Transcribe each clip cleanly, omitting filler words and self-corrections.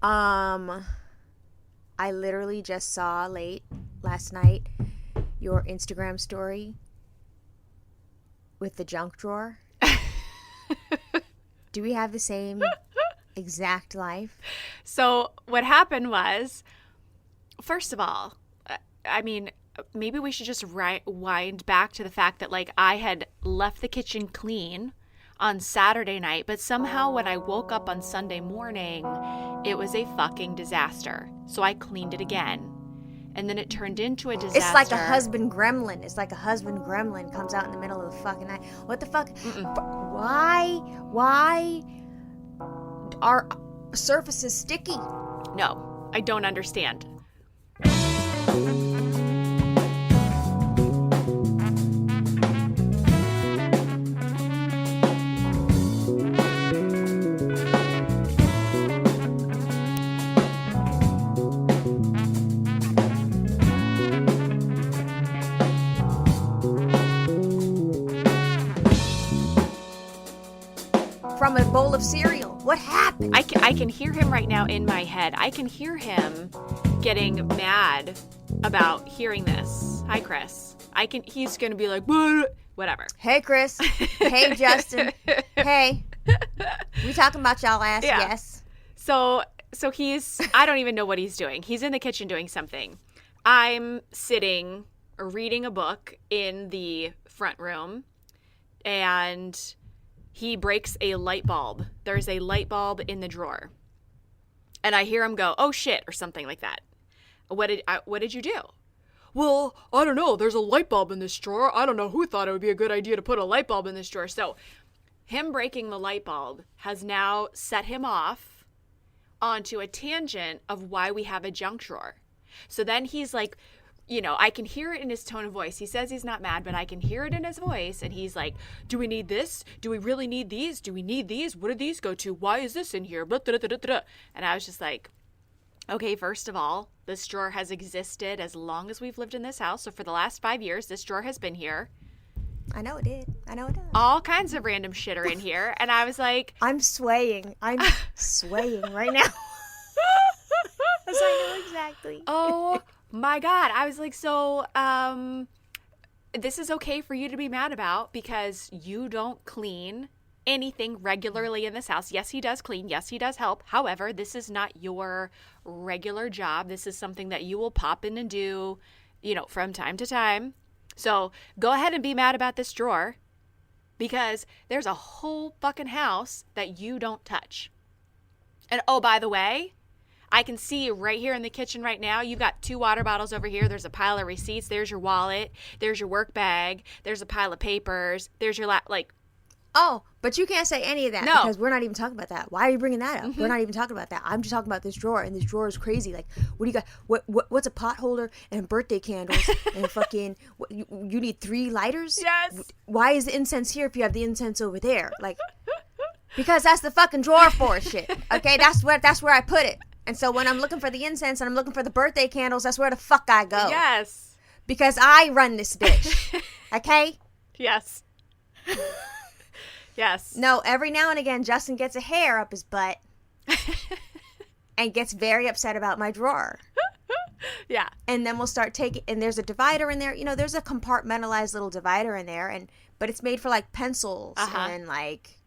I literally just saw late last night your Instagram story with the junk drawer. Do we have the same exact life? So what happened was, first of all, I mean, maybe we should just wind back to the fact that, like, I had left the kitchen clean on Saturday night, but somehow when I woke up on Sunday morning, it was a fucking disaster. So I cleaned it again. And then it turned into a disaster. It's like a husband gremlin. It's like a husband gremlin comes out in the middle of the fucking night. What the fuck? Why are surfaces sticky? No, I don't understand. From a bowl of cereal. What happened? I can hear him right now in my head. I can hear him getting mad about hearing this. Hi, Chris. He's going to be like, whatever. Hey, Chris. Hey, Justin. Hey. We talking about y'all ass? Yeah. Yes. So I don't even know what he's doing. He's in the kitchen doing something. I'm sitting reading a book in the front room, and he breaks a light bulb. There's a light bulb in the drawer. And I hear him go, "Oh shit," or something like that. What did you do? Well, I don't know. There's a light bulb in this drawer. I don't know who thought it would be a good idea to put a light bulb in this drawer. So him breaking the light bulb has now set him off onto a tangent of why we have a junk drawer. So then he's like, I can hear it in his tone of voice. He says he's not mad, but I can hear it in his voice. And he's like, do we need this? Do we really need these? Do we need these? What do these go to? Why is this in here? Blah, blah, blah, blah, blah. And I was just like, okay, first of all, this drawer has existed as long as we've lived in this house. So for the last 5 years, this drawer has been here. I know it did. I know it does. All kinds of random shit are in here. And I was like, I'm swaying. I'm swaying right now. Because I know exactly. Oh my God. I was like, so this is okay for you to be mad about because you don't clean anything regularly in this house. Yes, he does clean. Yes, he does help. However, this is not your regular job. This is something that you will pop in and do, from time to time. So go ahead and be mad about this drawer because there's a whole fucking house that you don't touch. And oh, by the way, I can see right here in the kitchen right now, you've got 2 water bottles over here. There's a pile of receipts. There's your wallet. There's your work bag. There's a pile of papers. There's your Oh, but you can't say any of that because we're not even talking about that. Why are you bringing that up? Mm-hmm. We're not even talking about that. I'm just talking about this drawer, and this drawer is crazy. Like, what do you got? What's a pot holder and birthday candles and fucking? You need 3 lighters? Yes. Why is the incense here if you have the incense over there? Like, because that's the fucking drawer for shit. Okay, that's where I put it. And so when I'm looking for the incense and I'm looking for the birthday candles, that's where the fuck I go. Yes. Because I run this bitch. Okay? Yes. Yes. No, every now and again, Justin gets a hair up his butt and gets very upset about my drawer. Yeah. And then we'll start taking, and there's a divider in there. There's a compartmentalized little divider in there, but it's made for like pencils and like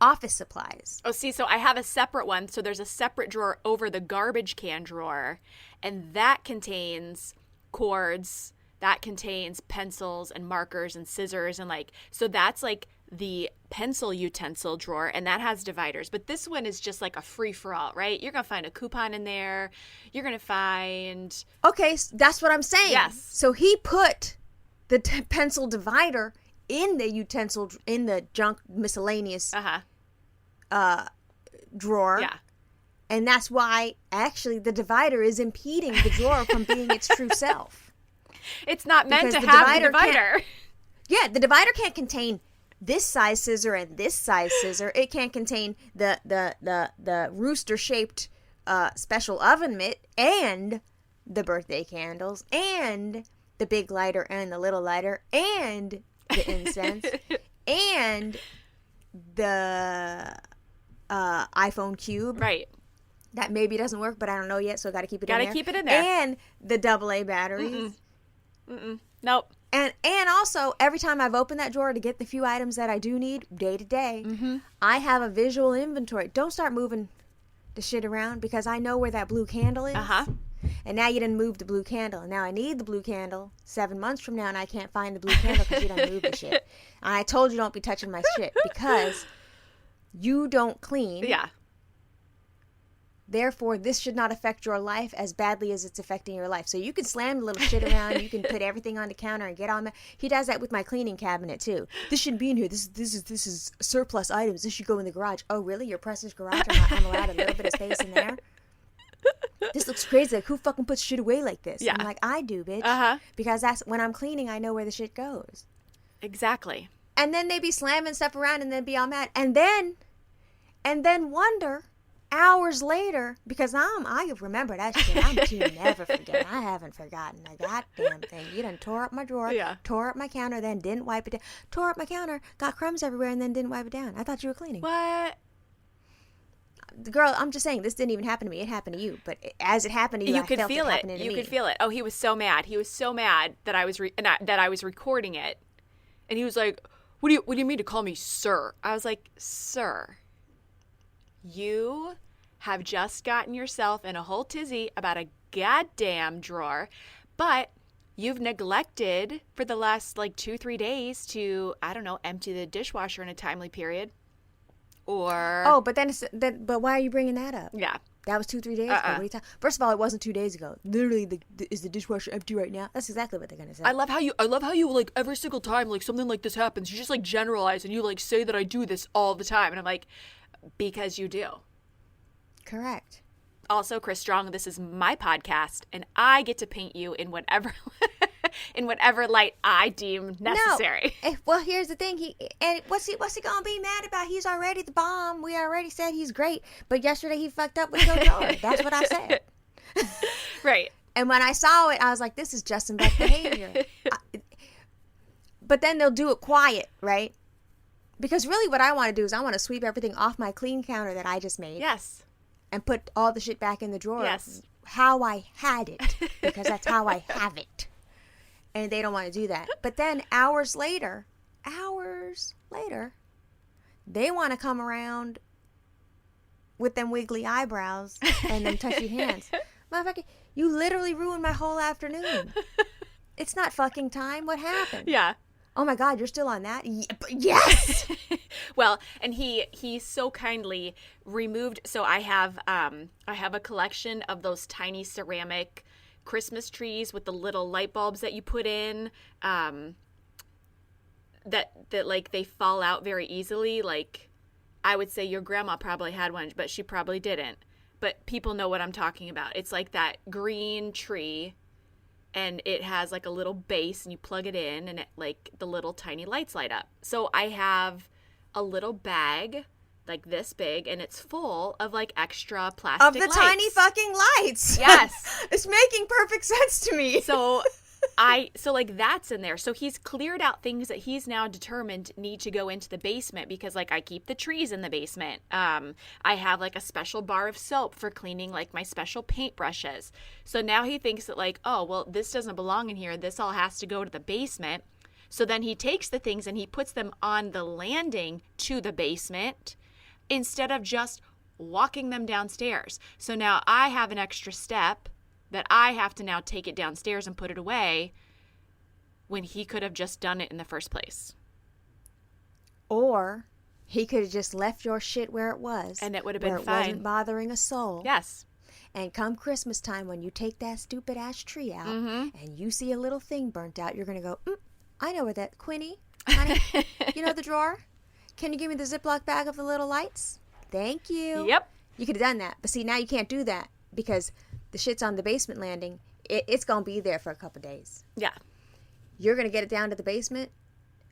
office supplies. Oh, see, so I have a separate one. So there's a separate drawer over the garbage can drawer, and that contains cords, that contains pencils and markers and scissors and so that's like the pencil utensil drawer, and that has dividers. But this one is just like a free-for-all, right? You're going to find a coupon in there. You're going to find... Okay, that's what I'm saying. Yes. So he put the pencil divider in the utensil, in the junk miscellaneous drawer. Yeah. And that's why, actually, the divider is impeding the drawer from being its true self. It's not meant to have the divider. Yeah, the divider can't contain this size scissor and this size scissor. It can't contain the rooster-shaped special oven mitt and the birthday candles and the big lighter and the little lighter and the incense and the iPhone cube. Right. That maybe doesn't work, but I don't know yet, so I got to keep it in there. Gotta keep it in there. And the AA batteries. Nope. And also, every time I've opened that drawer to get the few items that I do need day to day, I have a visual inventory. Don't start moving the shit around because I know where that blue candle is. And now you didn't move the blue candle. And now I need the blue candle 7 months from now, and I can't find the blue candle because you done moved the shit. And I told you don't be touching my shit because you don't clean. Yeah. Therefore, this should not affect your life as badly as it's affecting your life. So you can slam the little shit around. You can put everything on the counter and get on there. He does that with my cleaning cabinet too. This shouldn't be in here. This is surplus items. This should go in the garage. Oh, really? Your precious garage? I'm allowed a little bit of space in there? This looks crazy. Like, who fucking puts shit away like this? Yeah. I'm like, I do, bitch. Because that's when I'm cleaning, I know where the shit goes. Exactly. And then they be slamming stuff around and then be all mad. And then wonder hours later, because I remember that shit. I'm too never forget. I haven't forgotten a goddamn thing. You done tore up my drawer, tore up my counter, then didn't wipe it down. Tore up my counter, got crumbs everywhere, and then didn't wipe it down. I thought you were cleaning. What? Girl, I'm just saying, this didn't even happen to me. It happened to you. But as it happened to you, You I could felt feel it it. happening to You me. could feel it. Oh, he was so mad. He was so mad that I was recording it, and he was like, "What do you mean to call me sir?" I was like, "Sir, you have just gotten yourself in a whole tizzy about a goddamn drawer, but you've neglected for the last 2-3 days to, I don't know, empty the dishwasher in a timely period, or but why are you bringing that up? Yeah." That was 2-3 days ago. What are you talking? First of all, it wasn't 2 days ago. Literally, is the dishwasher empty right now? That's exactly what they're gonna say. I love how you every single time something like this happens, you just generalize and you say that I do this all the time, and I'm like, because you do. Correct. Also, Chris Strong, this is my podcast, and I get to paint you in whatever light I deem necessary. No. Well, here's the thing. What's he gonna be mad about? He's already the bomb. We already said he's great. But yesterday he fucked up with no drawer. That's what I said. Right. And when I saw it, I was like, this is Justin Beck behavior. But then they'll do it quiet, right? Because really what I want to do is I want to sweep everything off my clean counter that I just made. Yes. And put all the shit back in the drawer. Yes. How I had it. Because that's how I have it. And they don't want to do that. But then hours later, they want to come around with them wiggly eyebrows and them touchy hands. Motherfucker, you literally ruined my whole afternoon. It's not fucking time. What happened? Yeah. Oh my God, you're still on that? Yes! Well, and he so kindly removed, so I have a collection of those tiny ceramic Christmas trees with the little light bulbs that you put in, that they fall out very easily. I would say your grandma probably had one, but she probably didn't. But people know what I'm talking about. It's like that green tree, and it has a little base, and you plug it in, and the little tiny lights light up. So I have a little bag this big, and it's full of extra plastic of the lights. Tiny fucking lights. Yes. It's making perfect sense to me. So that's in there. So he's cleared out things that he's now determined need to go into the basement because I keep the trees in the basement. I have a special bar of soap for cleaning my special paintbrushes. So now he thinks that oh, well, this doesn't belong in here. This all has to go to the basement. So then he takes the things and he puts them on the landing to the basement instead of just walking them downstairs. So now I have an extra step that I have to now take it downstairs and put it away when he could have just done it in the first place. Or he could have just left your shit where it was. And it would have been where fine. It wasn't bothering a soul. Yes. And come Christmas time, when you take that stupid ass tree out and you see a little thing burnt out, you're going to go, I know where that, Quinny, honey, you know the drawer? Can you give me the Ziploc bag of the little lights? Thank you. Yep. You could have done that. But see, now you can't do that because the shit's on the basement landing. It's going to be there for a couple days. Yeah. You're going to get it down to the basement,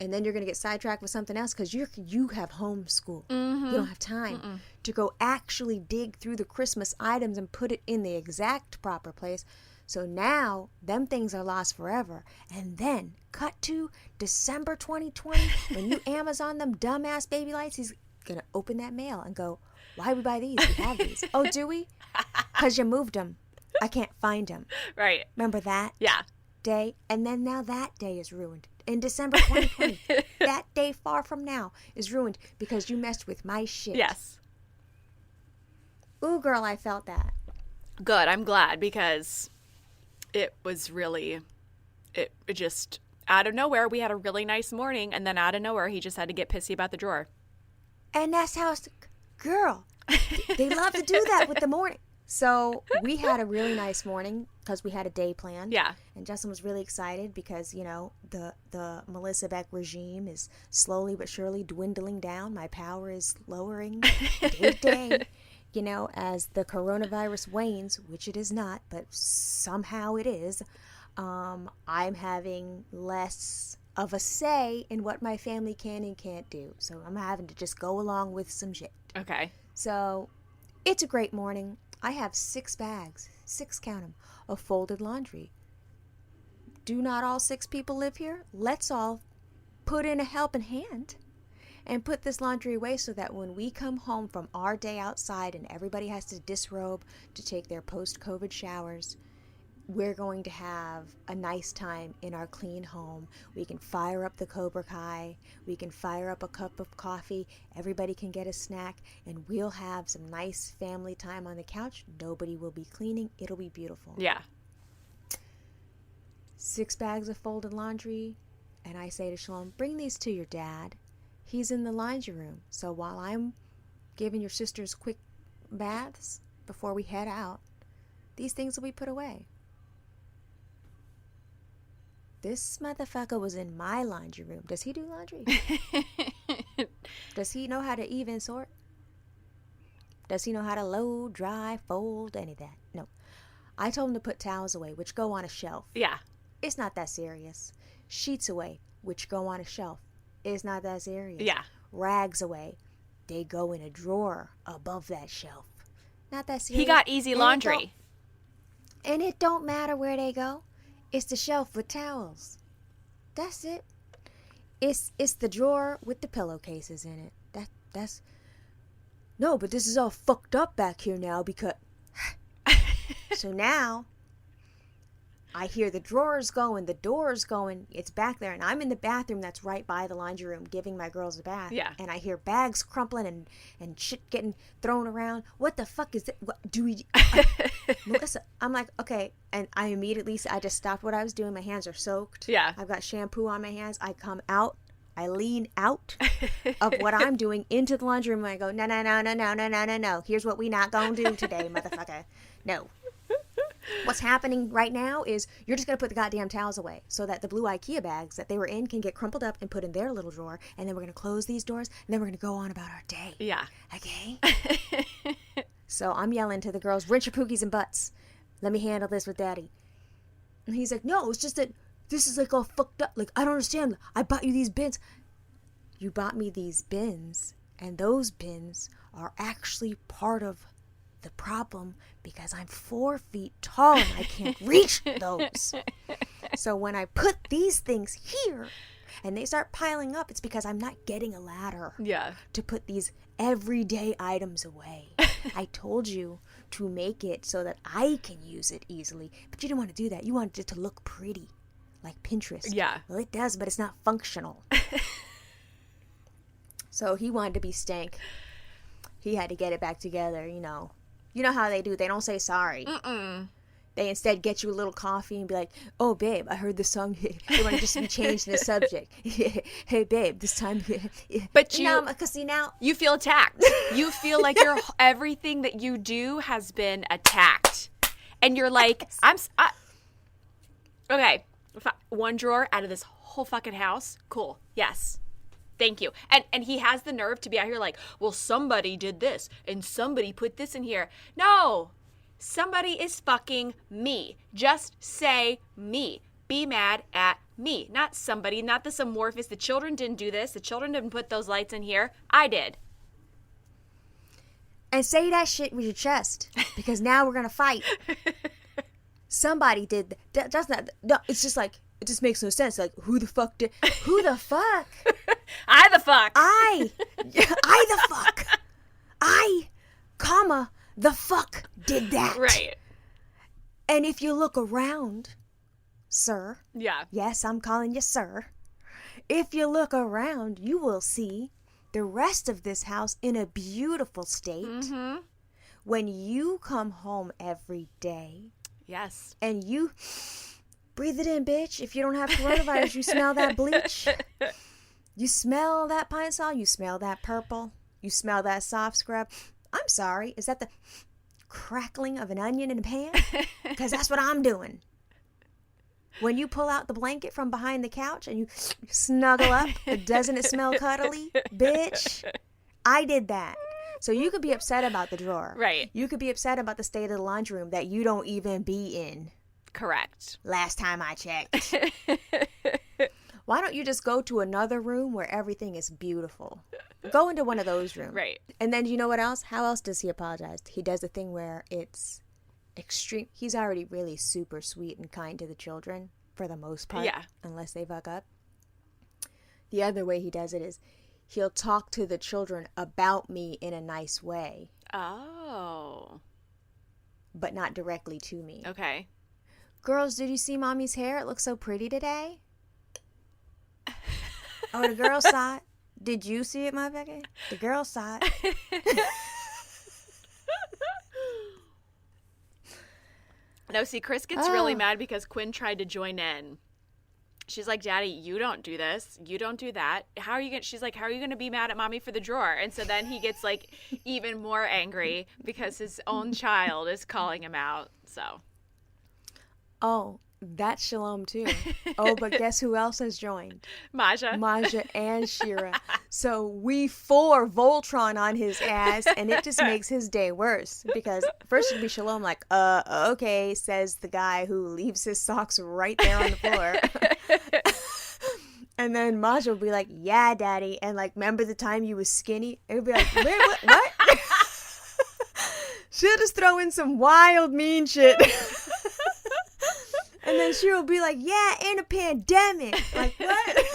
and then you're going to get sidetracked with something else because you have homeschool. You don't have time to go actually dig through the Christmas items and put it in the exact proper place. So now, them things are lost forever. And then, cut to December 2020, when you Amazon them dumbass baby lights, he's going to open that mail and go, Why we buy these? We have these. Oh, do we? Because you moved them. I can't find them. Right. Remember that? Yeah. Day? And then now that day is ruined. In December 2020, that day far from now is ruined because you messed with my shit. Yes. Ooh, girl, I felt that. Good. I'm glad because it was really, it just, out of nowhere, we had a really nice morning, and then out of nowhere, he just had to get pissy about the drawer. And that's how it's, girl, they love to do that with the morning. So we had a really nice morning because we had a day planned. Yeah. And Justin was really excited because, you know, the Melissa Beck regime is slowly but surely dwindling down. My power is lowering day to day. You know, as the coronavirus wanes, which it is not, but somehow it is, I'm having less of a say in what my family can and can't do. So I'm having to just go along with some shit. Okay. So it's a great morning. I have 6 bags, 6 count them, of folded laundry. Do not all 6 people live here? Let's all put in a helping hand and put this laundry away so that when we come home from our day outside and everybody has to disrobe to take their post-COVID showers, we're going to have a nice time in our clean home. We can fire up the Cobra Kai. We can fire up a cup of coffee. Everybody can get a snack. And we'll have some nice family time on the couch. Nobody will be cleaning. It'll be beautiful. Yeah. 6 bags of folded laundry. And I say to Shalom, bring these to your dad. He's in the laundry room. So while I'm giving your sisters quick baths before we head out, these things will be put away. This motherfucker was in my laundry room. Does he do laundry? Does he know how to even sort? Does he know how to load, dry, fold, any of that? No. I told him to put towels away, which go on a shelf. Yeah. It's not that serious. Sheets away, which go on a shelf. It's not that serious. Yeah. Rags away. They go in a drawer above that shelf. Not that serious. He got easy laundry. And it don't matter where they go. It's the shelf with towels. That's it. It's the drawer with the pillowcases in it. That's no, but this is all fucked up back here now because so now I hear the drawers going, the doors going, it's back there, and I'm in the bathroom that's right by the laundry room giving my girls a bath. Yeah. And I hear bags crumpling and shit getting thrown around. What the fuck is it? What do we Melissa, I'm like, okay, and I just stopped what I was doing. My hands are soaked. Yeah. I've got shampoo on my hands. I come out. I lean out of what I'm doing into the laundry room and I go, no. Here's what we not gonna do today, motherfucker. No. What's happening right now is you're just going to put the goddamn towels away so that the blue IKEA bags that they were in can get crumpled up and put in their little drawer. And then we're going to close these doors and then we're going to go on about our day. Yeah. Okay? So I'm yelling to the girls, rinse your pookies and butts. Let me handle this with daddy. And he's like, no, it's just that this is like all fucked up. Like, I don't understand. I bought you these bins. You bought me these bins, and those bins are actually part of the problem because I'm 4 feet tall and I can't reach those. So when I put these things here and they start piling up, it's because I'm not getting a ladder to put these everyday items away. I told you to make it so that I can use it easily, but you didn't want to do that. You wanted it to look pretty, like Pinterest. Yeah. Well, it does, but it's not functional. So he wanted to be stank. He had to get it back together, you know. You know how they do. They don't say sorry. Mm-mm. They instead get you a little coffee and be like, oh, babe, I heard this song. They want to just be changing the subject. Hey, babe, this time. But you feel attacked. You feel like everything that you do has been attacked. And you're like, okay, one drawer out of this whole fucking house. Cool. Yes. Thank you. And he has the nerve to be out here like, well, somebody did this and somebody put this in here. No, somebody is fucking me. Just say me. Be mad at me, not somebody, not this amorphous. The children didn't do this. The children didn't put those lights in here. I did. And say that shit with your chest because now we're going to fight. Somebody did that. That's not, no, it's just like, it just makes no sense. Like, who the fuck? I the fuck. I the fuck. comma, the fuck did that? Right. And if you look around, sir. Yeah. Yes, I'm calling you sir. If you look around, you will see the rest of this house in a beautiful state. Mm-hmm. When you come home every day. Yes. And you breathe it in, bitch. If you don't have coronavirus, you smell that bleach. You smell that pine sol. You smell that purple. You smell that soft scrub. I'm sorry. Is that the crackling of an onion in a pan? Because that's what I'm doing. When you pull out the blanket from behind the couch and you snuggle up, doesn't it smell cuddly? Bitch, I did that. So you could be upset about the drawer. Right. You could be upset about the state of the laundry room that you don't even be in. Correct. Last time I checked. Why don't you just go to another room where everything is beautiful? Go into one of those rooms. Right. And then you know what else? How else does he apologize? He does the thing where it's extreme. He's already really super sweet and kind to the children for the most part. Yeah. Unless they fuck up. The other way he does it is he'll talk to the children about me in a nice way. Oh. But not directly to me. Okay. Girls, did you see mommy's hair? It looks so pretty today. Oh, the girls saw it. Did you see it, motherfucker? The girls saw it. No, see, Chris gets really mad because Quinn tried to join in. She's like, Daddy, you don't do this. You don't do that. She's like, how are you going to be mad at mommy for the drawer? And so then he gets like even more angry because his own child is calling him out. So. Oh, that's Shalom too. Oh, but guess who else has joined? Maja and Shira. So we 4 Voltron on his ass, and it just makes his day worse. Because first it'd be Shalom like, okay, says the guy who leaves his socks right there on the floor. And then Maja would be like, yeah, Daddy. And like, remember the time you was skinny? It would be like, wait, what? She'll just throw in some wild mean shit. And then she will be like, yeah, in a pandemic. Like, what?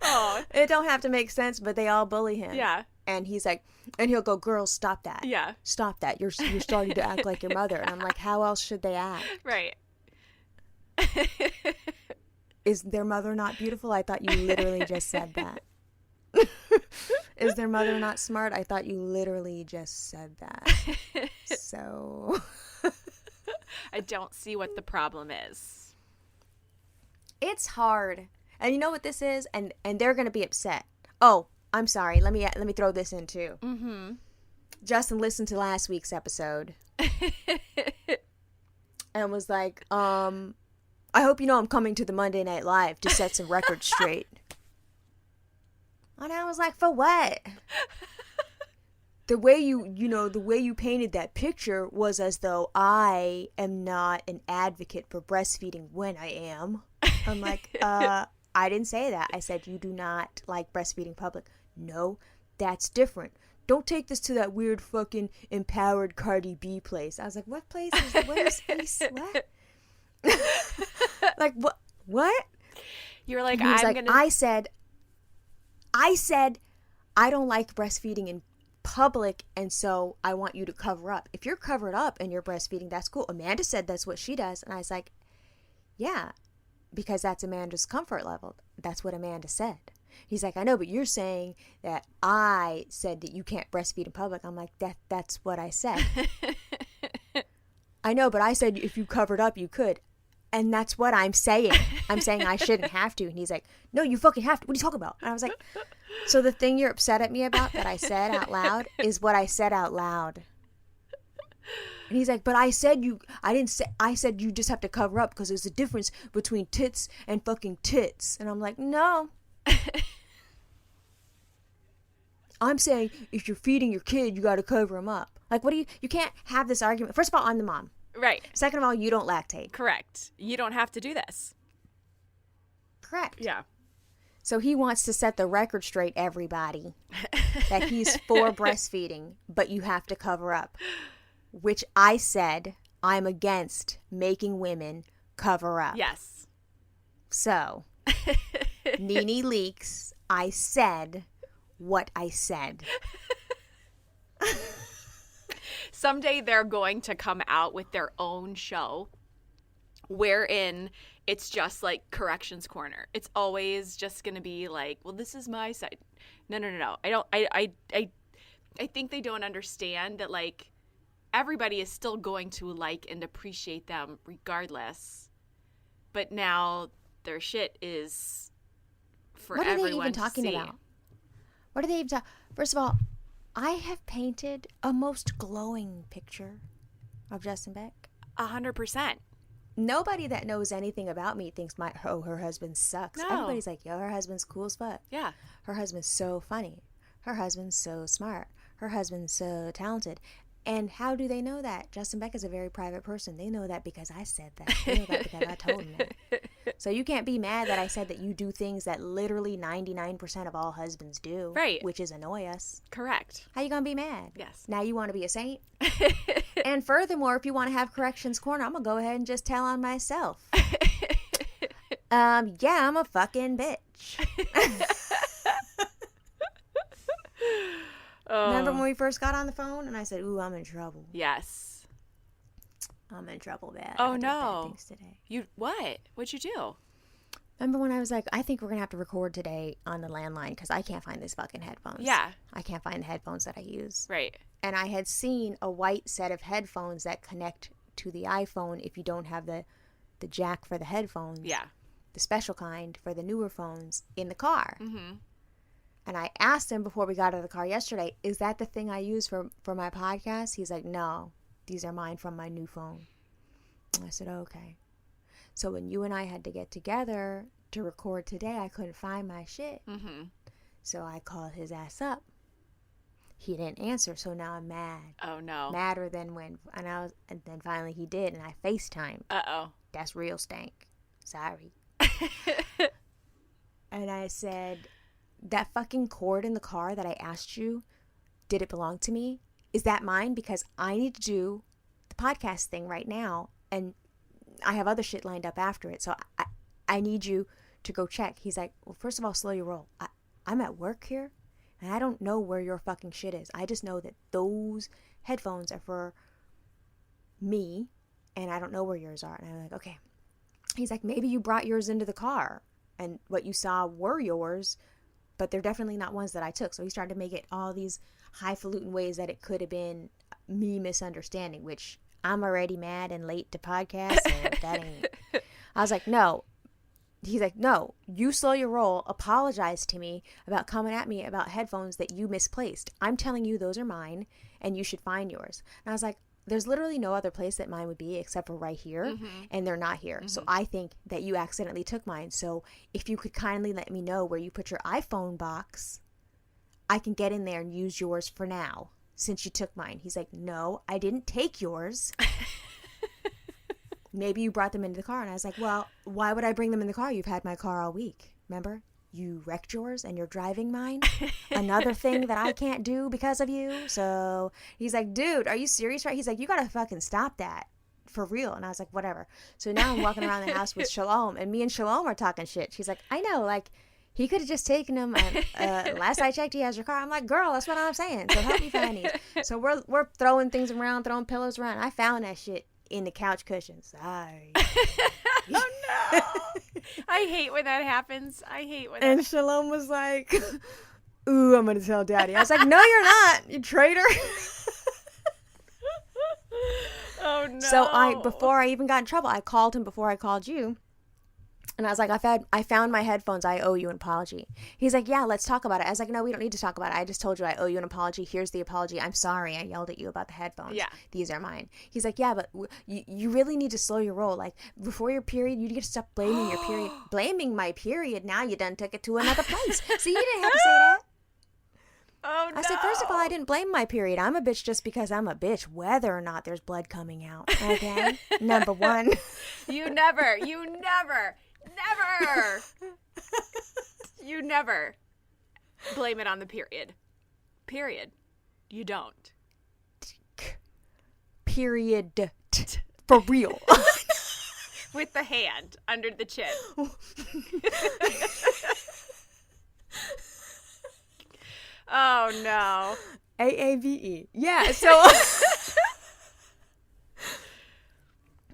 Oh. It don't have to make sense, but they all bully him. Yeah. And he's like, and he'll go, girls, stop that. Yeah. Stop that. You're starting to act like your mother. And I'm like, how else should they act? Right. Is their mother not beautiful? I thought you literally just said that. Is their mother not smart? I thought you literally just said that. So... I don't see what the problem is. It's hard. And you know what this is? And they're going to be upset. Oh, I'm sorry. Let me throw this in too. Mm-hmm. Justin listened to last week's episode. And was like, I hope you know I'm coming to the Monday Night Live to set some records straight. And I was like, for what? The way you painted that picture was as though I am not an advocate for breastfeeding when I am. I'm like, I didn't say that. I said you do not like breastfeeding public. No, that's different. Don't take this to that weird fucking empowered Cardi B place. I was like, what place is what is place? What? Like what? You're like, I said I don't like breastfeeding in public, and so I want you to cover up. If you're covered up and you're breastfeeding, that's cool. Amanda said that's what she does, and I was like, yeah, because that's Amanda's comfort level. That's what Amanda said. He's like, I know, but you're saying that I said that you can't breastfeed in public. I'm like, that's what I said. I know, but I said if you covered up, you could. And that's what I'm saying. I'm saying I shouldn't have to. And he's like, no, you fucking have to. What are you talking about? And I was like, so the thing you're upset at me about that I said out loud is what I said out loud. And he's like, but I said you just have to cover up because there's a difference between tits and fucking tits. And I'm like, no. I'm saying if you're feeding your kid, you got to cover him up. Like, you can't have this argument. First of all, I'm the mom. Right. Second of all, you don't lactate. Correct. You don't have to do this. Correct. Yeah. So he wants to set the record straight, everybody, that he's for breastfeeding, but you have to cover up, which I said I'm against making women cover up. Yes. So, Nene Leaks, I said what I said. Someday they're going to come out with their own show wherein it's just like Corrections Corner. It's always just going to be like, well, this is my side. No. I think they don't understand that, like, everybody is still going to like and appreciate them regardless. But now their shit is for everyone to see. What are they even talking about? What are they even talking? First of all, I have painted a most glowing picture of Justin Beck. 100%. Nobody that knows anything about me thinks her husband sucks. No. Everybody's like, yo, her husband's cool as fuck. Yeah. Her husband's so funny. Her husband's so smart. Her husband's so talented. And how do they know that? Justin Beck is a very private person. They know that because I said that. They know that because I told them that. So you can't be mad that I said that you do things that literally 99% of all husbands do. Right. Which is annoy us. Correct. How you going to be mad? Yes. Now you want to be a saint? And furthermore, if you want to have Corrections Corner, I'm going to go ahead and just tell on myself. Yeah, I'm a fucking bitch. Remember when we first got on the phone and I said, ooh, I'm in trouble. Yes. I'm in trouble bad. Oh, I did no. bad things today. You what? What'd you do? Remember when I was like, I think we're going to have to record today on the landline because I can't find these fucking headphones. Yeah. I can't find the headphones that I use. Right. And I had seen a white set of headphones that connect to the iPhone if you don't have the jack for the headphones. Yeah. The special kind for the newer phones in the car. Mm-hmm. And I asked him before we got out of the car yesterday, is that the thing I use for my podcast? He's like, no, these are mine from my new phone. I said, okay. So when you and I had to get together to record today, I couldn't find my shit. Mm-hmm. So I called his ass up. He didn't answer, so now I'm mad. Oh, no. Madder than when, and then finally he did, and I FaceTimed. Uh-oh. That's real stank. Sorry. And I said, that fucking cord in the car that I asked you, did it belong to me? Is that mine? Because I need to do the podcast thing right now, and I have other shit lined up after it, so I need you to go check. He's like, well, first of all, slow your roll. I'm at work here, and I don't know where your fucking shit is. I just know that those headphones are for me, and I don't know where yours are. And I'm like, okay. He's like, maybe you brought yours into the car, and what you saw were yours, but they're definitely not ones that I took. So he started to make it all these highfalutin ways that it could have been me misunderstanding, which I'm already mad and late to podcast, so that ain't. I was like, no. He's like, no, you slow your roll, apologize to me about coming at me about headphones that you misplaced. I'm telling you those are mine, and you should find yours. And I was like, there's literally no other place that mine would be except for right here, Mm-hmm. and they're not here. Mm-hmm. So I think that you accidentally took mine. So if you could kindly let me know where you put your iPhone box, I can get in there and use yours for now, since you took mine. He's like, no, I didn't take yours. Maybe you brought them into the car. And I was like, well, why would I bring them in the car? You've had my car all week. Remember? You wrecked yours and you're driving mine. Another thing that I can't do because of you. So he's like, dude, are you serious? Right? He's like, you got to fucking stop that. For real. And I was like, whatever. So now I'm walking around the house with Shalom, and me and Shalom are talking shit. She's like, I know, like, he could have just taken them. Last I checked, he has your car. I'm like, girl, that's what I'm saying. So help me find these. So we're throwing things around, throwing pillows around. I found that shit in the couch cushions. Sorry. Oh, no. I hate when that happens. And Shalom was like, ooh, I'm going to tell Daddy. I was like, no, you're not, you traitor. Oh, no. So before I even got in trouble, I called him before I called you. And I was like, I found my headphones. I owe you an apology. He's like, yeah, let's talk about it. I was like, no, we don't need to talk about it. I just told you I owe you an apology. Here's the apology. I'm sorry. I yelled at you about the headphones. Yeah. These are mine. He's like, yeah, but you really need to slow your roll. Like, before your period, you need to stop blaming your period. Blaming my period. Now you done took it to another place. See, you didn't have to say that. Oh, no. I said, first of all, I didn't blame my period. I'm a bitch just because I'm a bitch, whether or not there's blood coming out. Okay? Number one. You never blame it on the period. You don't. Period. For real. With the hand under the chin. Oh, no. AAVE. Yeah, so...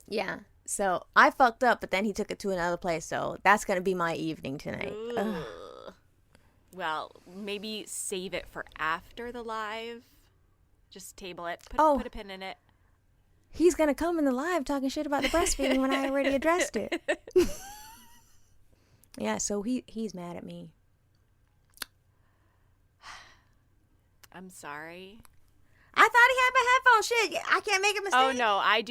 yeah, so I fucked up, but then he took it to another place, so that's going to be my evening tonight. Well, maybe save it for after the live. Just table it. Put a pin in it. He's going to come in the live talking shit about the breastfeeding when I already addressed it. Yeah, so he's mad at me. I'm sorry. I thought he had my headphone. Shit, I can't make a mistake. Oh no, I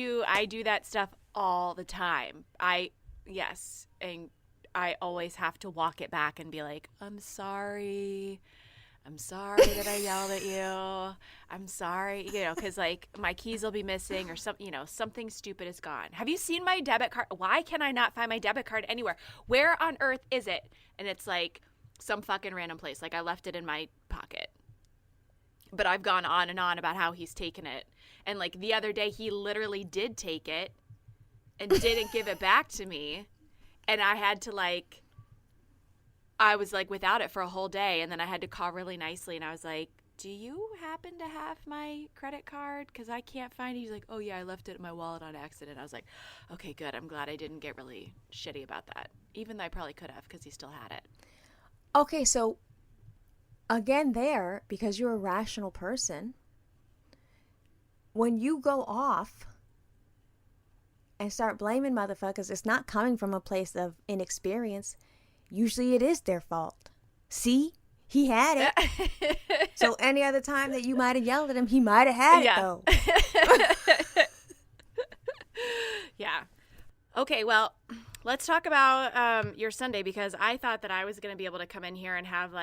do that stuff all the time. And I always have to walk it back and be like, I'm sorry that I yelled at you. I'm sorry, because like my keys will be missing or something stupid is gone. Have you seen my debit card? Why can I not find my debit card anywhere? Where on earth is it? And it's like some fucking random place. Like I left it in my pocket. But I've gone on and on about how he's taken it. And like the other day, he literally did take it and didn't give it back to me. And I had to I was like without it for a whole day. And then I had to call really nicely. And I was like, do you happen to have my credit card? Because I can't find it. He's like, oh yeah, I left it in my wallet on accident. I was like, okay, good. I'm glad I didn't get really shitty about that. Even though I probably could have because he still had it. Okay, so again there, because you're a rational person, when you go off and start blaming motherfuckers, it's not coming from a place of inexperience. Usually it is their fault. See? He had it. So any other time that you might have yelled at him, he might have had it, though. Yeah. Okay, well, let's talk about your Sunday, because I thought that I was going to be able to come in here and have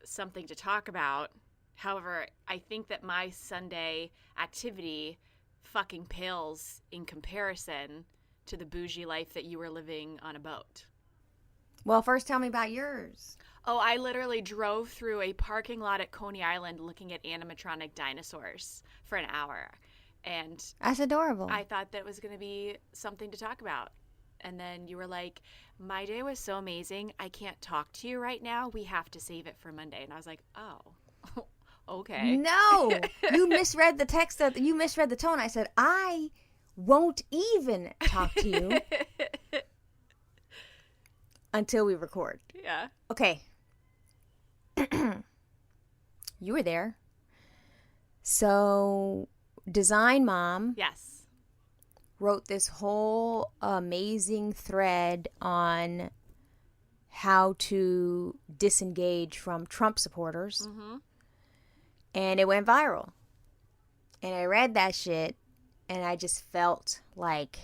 something to talk about. However, I think that my Sunday activity fucking pales in comparison to the bougie life that you were living on a boat. Well, first tell me about yours. Oh, I literally drove through a parking lot at Coney Island looking at animatronic dinosaurs for an hour. And that's adorable. I thought that was going to be something to talk about. And then you were like, my day was so amazing. I can't talk to you right now. We have to save it for Monday. And I was like, oh, okay. No, you misread the text. You misread the tone. I said, I won't even talk to you until we record. Yeah. Okay. You were there. So, Design Mom. Yes. Wrote this whole amazing thread on how to disengage from Trump supporters. Mm-hmm. And it went viral. And I read that shit and I just felt like,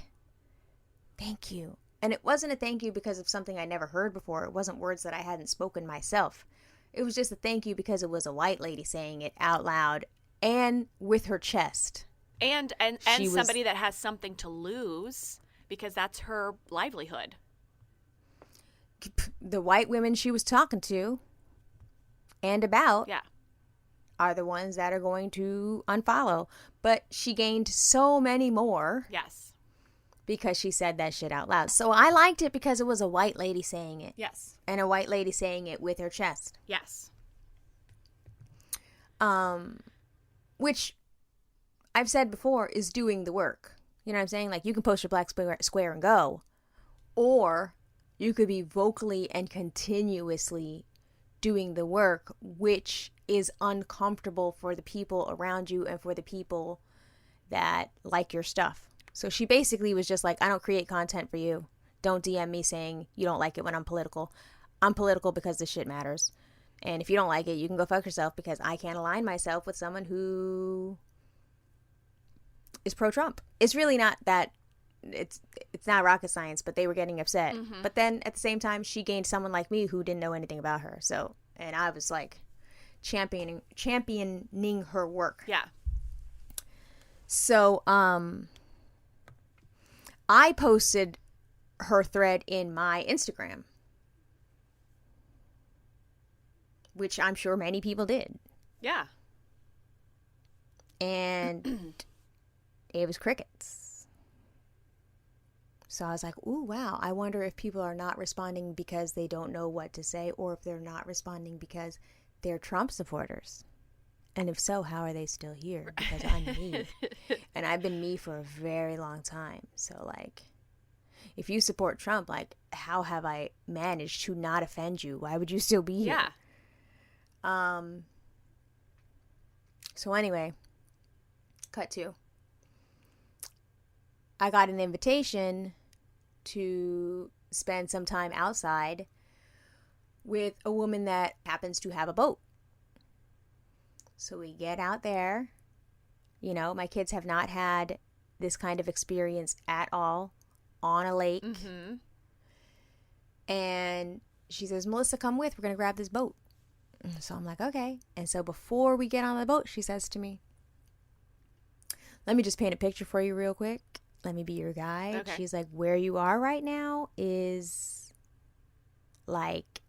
thank you. And it wasn't a thank you because of something I never heard before. It wasn't words that I hadn't spoken myself. It was just a thank you because it was a white lady saying it out loud and with her chest. And somebody that has something to lose because that's her livelihood. The white women she was talking to and about are the ones that are going to unfollow. But she gained so many more. Yes. Because she said that shit out loud. So I liked it because it was a white lady saying it. Yes. And a white lady saying it with her chest. Yes. Which I've said before is doing the work. You know what I'm saying? Like, you can post your black square and go. Or you could be vocally and continuously doing the work, which is uncomfortable for the people around you and for the people that like your stuff. So she basically was just like, I don't create content for you. Don't DM me saying you don't like it when I'm political. I'm political because this shit matters. And if you don't like it, you can go fuck yourself because I can't align myself with someone who is pro-Trump. It's really not that, it's not rocket science, but they were getting upset. Mm-hmm. But then at the same time, she gained someone like me who didn't know anything about her. So, and I was like championing her work. Yeah. So, I posted her thread in my Instagram, which I'm sure many people did. Yeah. And it was crickets. So I was like, ooh, wow. I wonder if people are not responding because they don't know what to say or if they're not responding because they're Trump supporters. And if so, how are they still here? Because I'm me. And I've been me for a very long time. So, like, if you support Trump, like, how have I managed to not offend you? Why would you still be here? Yeah. So anyway, cut to. I got an invitation to spend some time outside with a woman that happens to have a boat. So we get out there. You know, my kids have not had this kind of experience at all on a lake. Mm-hmm. And she says, Melissa, come with. We're going to grab this boat. So I'm like, okay. And so before we get on the boat, she says to me, let me just paint a picture for you real quick. Let me be your guide. Okay. She's like, where you are right now is like,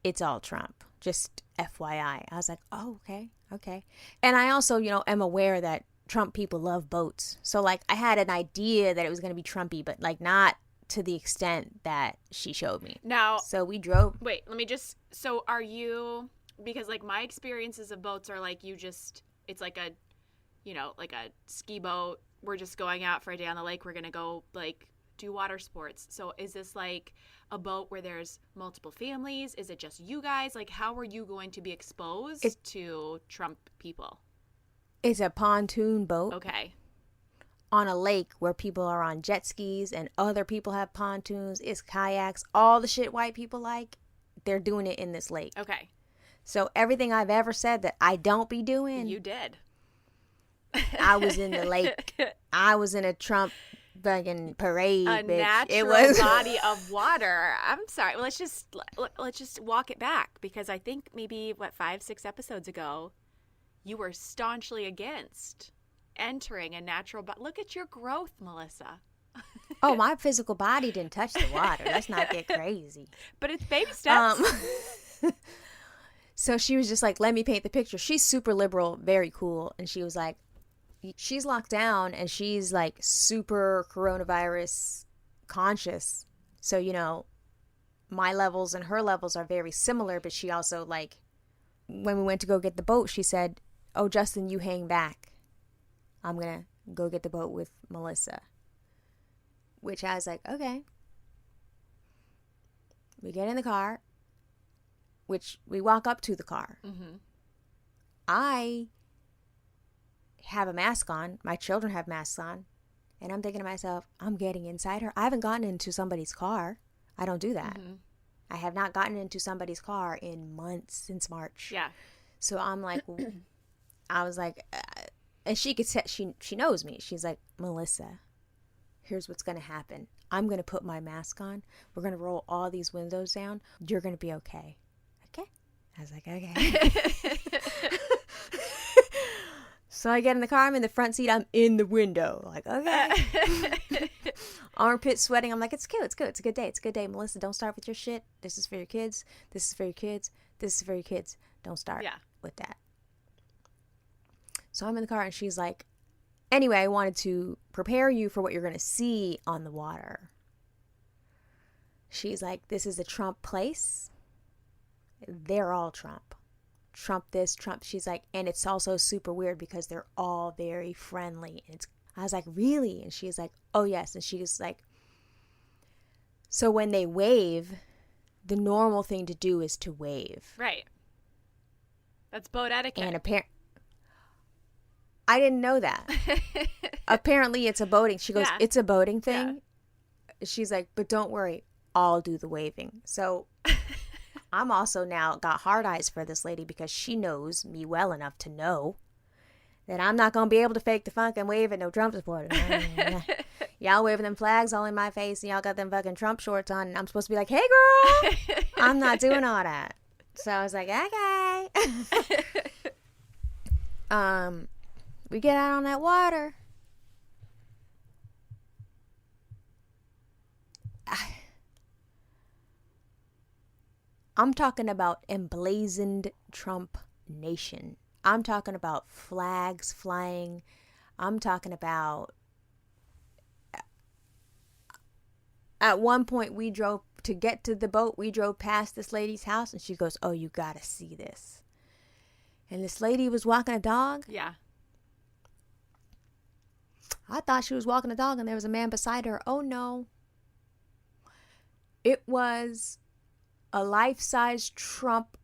it's all Trump. Just FYI. I was like, oh, okay. Okay. And I also, you know, am aware that Trump people love boats. So like I had an idea that it was going to be Trumpy, but like not to the extent that she showed me. Now, So we drove. wait, let me just, so are you, because like my experiences of boats are like it's like a, you know, like a ski boat. We're just going out for a day on the lake. We're going to go like do water sports. So is this like a boat where there's multiple families? Is it just you guys? Like how are you going to be exposed to Trump people? It's a pontoon boat Okay. on a lake where people are on jet skis and other people have pontoons. It's kayaks, all the shit white people like. They're doing it in this lake. Okay. So everything I've ever said that I don't be doing, You did. I was in the lake. I was in a Trump fucking parade, A bitch. natural It was body of water. I'm sorry. Well, let's just walk it back because I think maybe 5-6 episodes ago, you were staunchly against entering a natural body. Look at your growth, Melissa. Oh, my physical body didn't touch the water. Let's not get crazy. But it's baby steps. So she was just like, let me paint the picture. She's super liberal, very cool. And she was like, she's locked down and she's like super coronavirus conscious. So, you know, my levels and her levels are very similar. But she also like, when we went to go get the boat, she said, oh, Justin, you hang back. I'm going to go get the boat with Melissa. Which I was like, okay. We get in the car. Which we walk up to the car. Mm-hmm. I have a mask on. My children have masks on. And I'm thinking to myself, I'm getting inside her. I haven't gotten into somebody's car. I don't do that. Mm-hmm. I have not gotten into somebody's car in months, since March. Yeah. So I'm like, I was like, and she could say, she knows me. She's like, Melissa, here's what's going to happen. I'm going to put my mask on. We're going to roll all these windows down. You're going to be okay. Okay. I was like, okay. So I get in the car. I'm in the front seat. I'm in the window. Like, okay. Armpit sweating. I'm like, it's cute. It's good. It's a good day. It's a good day. Melissa, don't start with your shit. This is for your kids. This is for your kids. This is for your kids. Don't start with that. So I'm in the car and she's like, anyway, I wanted to prepare you for what you're going to see on the water. She's like, this is a Trump place. They're all Trump. Trump this, Trump. She's like, and it's also super weird because they're all very friendly. And I was like, really? And she's like, oh, yes. And she's like, so when they wave, the normal thing to do is to wave. Right. That's boat etiquette. And I didn't know that. Apparently it's a boating. She goes, it's a boating thing. Yeah. She's like, but don't worry, I'll do the waving. So I'm also now got hard eyes for this lady because she knows me well enough to know that I'm not going to be able to fake the funk and wave at no Trump supporters. Y'all waving them flags all in my face and y'all got them fucking Trump shorts on and I'm supposed to be like, hey girl, I'm not doing all that. So I was like, okay. We get out on that water. I'm talking about emblazoned Trump nation. I'm talking about flags flying. I'm talking about... At one point, we drove to get to the boat. We drove past this lady's house, and she goes, oh, you gotta see this. And this lady was walking a dog. Yeah. I thought she was walking a dog and there was a man beside her. Oh, no. It was a life-size Trump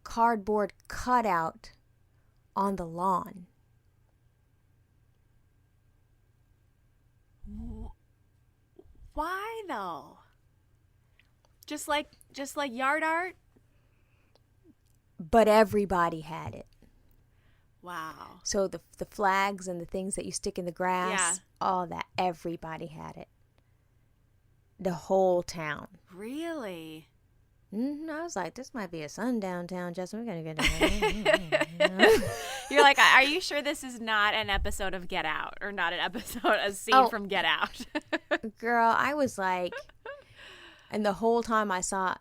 cardboard cutout on the lawn. Why though? Just like yard art? But everybody had it. Wow. So the flags and the things that you stick in the grass, all that, everybody had it. The whole town. Really? I was like, this might be a sundown town, Justin. We're going to get down. You're like, are you sure this is not an episode of Get Out or not an episode, a scene from Get Out? Girl, I was like, and the whole time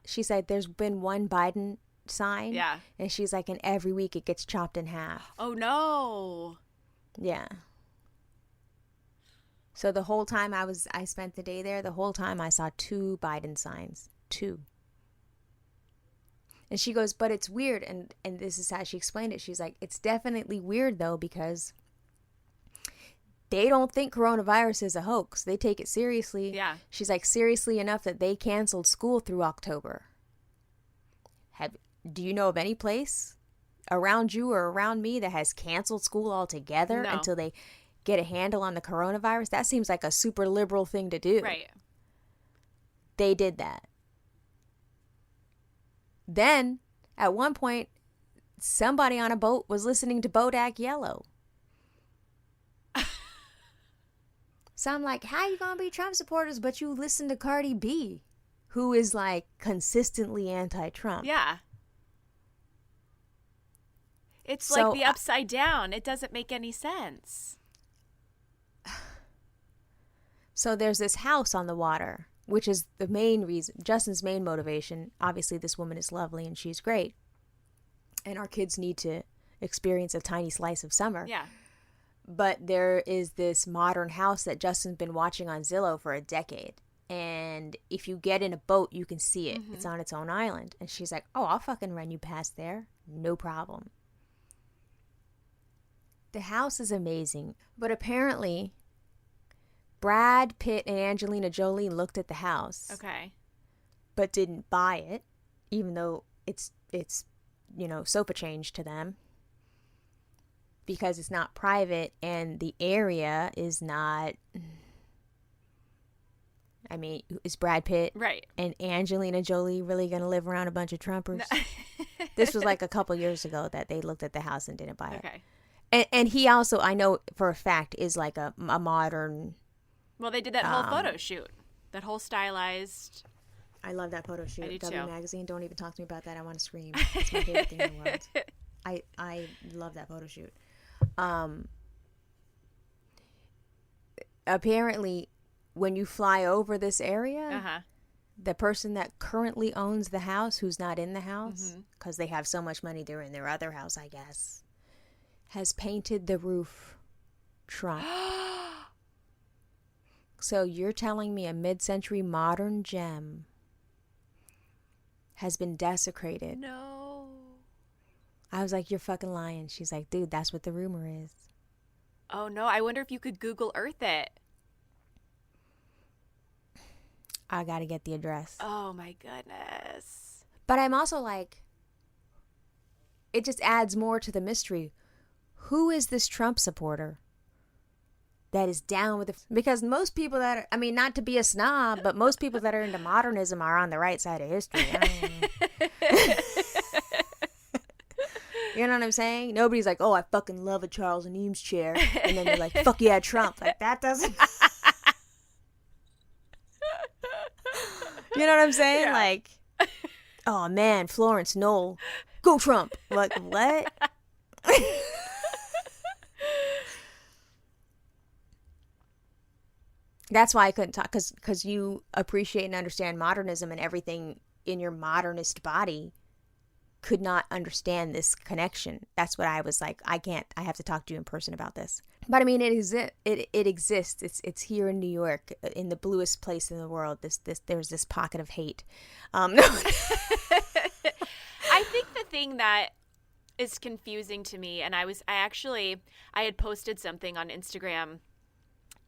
she said there's been one Biden sign. Yeah. And she's like, and every week it gets chopped in half. Oh, no. Yeah. So the whole time I spent the day there, the whole time I saw 2 Biden signs. 2. And she goes, but it's weird. And this is how she explained it. She's like, it's definitely weird, though, because they don't think coronavirus is a hoax. They take it seriously. Yeah. She's like, seriously enough that they canceled school through October. Do you know of any place around you or around me that has canceled school altogether until they get a handle on the coronavirus? That seems like a super liberal thing to do. Right. They did that. Then, at one point, somebody on a boat was listening to Bodak Yellow. So I'm like, how you gonna be Trump supporters but you listen to Cardi B, who is like consistently anti-Trump? Yeah. It's like the upside down. It doesn't make any sense. So there's this house on the water, which is the main reason, Justin's main motivation. Obviously, this woman is lovely and she's great. And our kids need to experience a tiny slice of summer. Yeah. But there is this modern house that Justin's been watching on Zillow for a decade. And if you get in a boat, you can see it. Mm-hmm. It's on its own island. And she's like, oh, I'll fucking run you past there. No problem. The house is amazing. But apparently, Brad Pitt and Angelina Jolie looked at the house. Okay. But didn't buy it, even though it's sofa change to them. Because it's not private and the area is not... I mean, is Brad Pitt and Angelina Jolie really going to live around a bunch of Trumpers? No. This was like a couple years ago that they looked at the house and didn't buy it. Okay. And he also, I know for a fact, is like a modern... Well, they did that whole photo shoot. That whole stylized... I love that photo shoot. I do W too. Magazine, don't even talk to me about that. I want to scream. It's my favorite thing in the world. I love that photo shoot. Apparently, when you fly over this area, the person that currently owns the house, who's not in the house, because they have so much money, they're in their other house, I guess, has painted the roof Trump. So you're telling me a mid-century modern gem has been desecrated? No. I was like, you're fucking lying. She's like, dude, that's what the rumor is. Oh, no. I wonder if you could Google Earth it. I got to get the address. Oh, my goodness. But I'm also like, it just adds more to the mystery. Who is this Trump supporter that is down with it? Because most people that are, I mean, not to be a snob, but most people that are into modernism are on the right side of history. I don't know. You know what I'm saying? Nobody's like, oh, I fucking love a Charles and Eames chair. And then they're like, fuck yeah, Trump. Like, that doesn't... You know what I'm saying? Yeah. Like, oh, man, Florence Knoll. Go Trump. Like, what? That's why I couldn't talk, because you appreciate and understand modernism, and everything in your modernist body could not understand this connection. That's what I was like, I have to talk to you in person about this. But I mean, it exists. It's here in New York, in the bluest place in the world. There's this pocket of hate. No. I think the thing that is confusing to me. And I had posted something on Instagram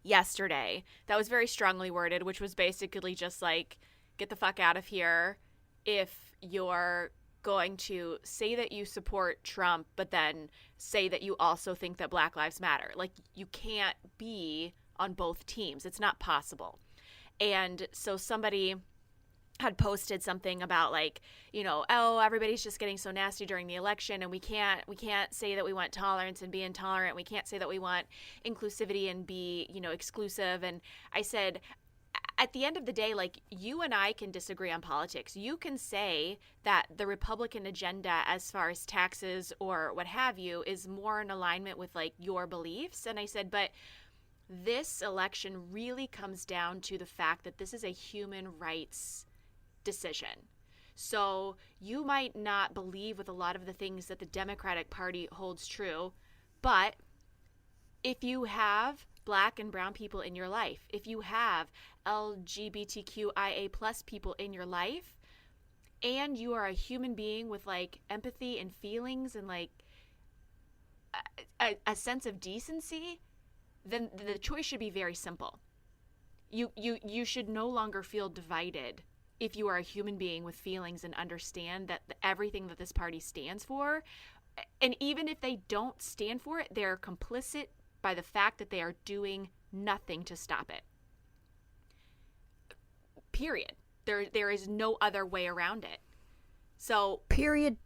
yesterday that was very strongly worded, which was basically just like, get the fuck out of here if you're going to say that you support Trump, but then say that you also think that Black Lives Matter. Like, you can't be on both teams. It's not possible. And so somebody had posted something about like, you know, oh, everybody's just getting so nasty during the election, and we can't say that we want tolerance and be intolerant. We can't say that we want inclusivity and be, you know, exclusive. And I said, at the end of the day, like, you and I can disagree on politics. You can say that the Republican agenda as far as taxes or what have you is more in alignment with like your beliefs. And I said, but this election really comes down to the fact that this is a human rights decision. So you might not believe with a lot of the things that the Democratic Party holds true, but if you have Black and brown people in your life, if you have LGBTQIA plus people in your life, and you are a human being with like empathy and feelings and like a sense of decency, then the choice should be very simple. You should no longer feel divided if you are a human being with feelings and understand that everything that this party stands for, and even if they don't stand for it, they're complicit by the fact that they are doing nothing to stop it. Period. There is no other way around it. So Period.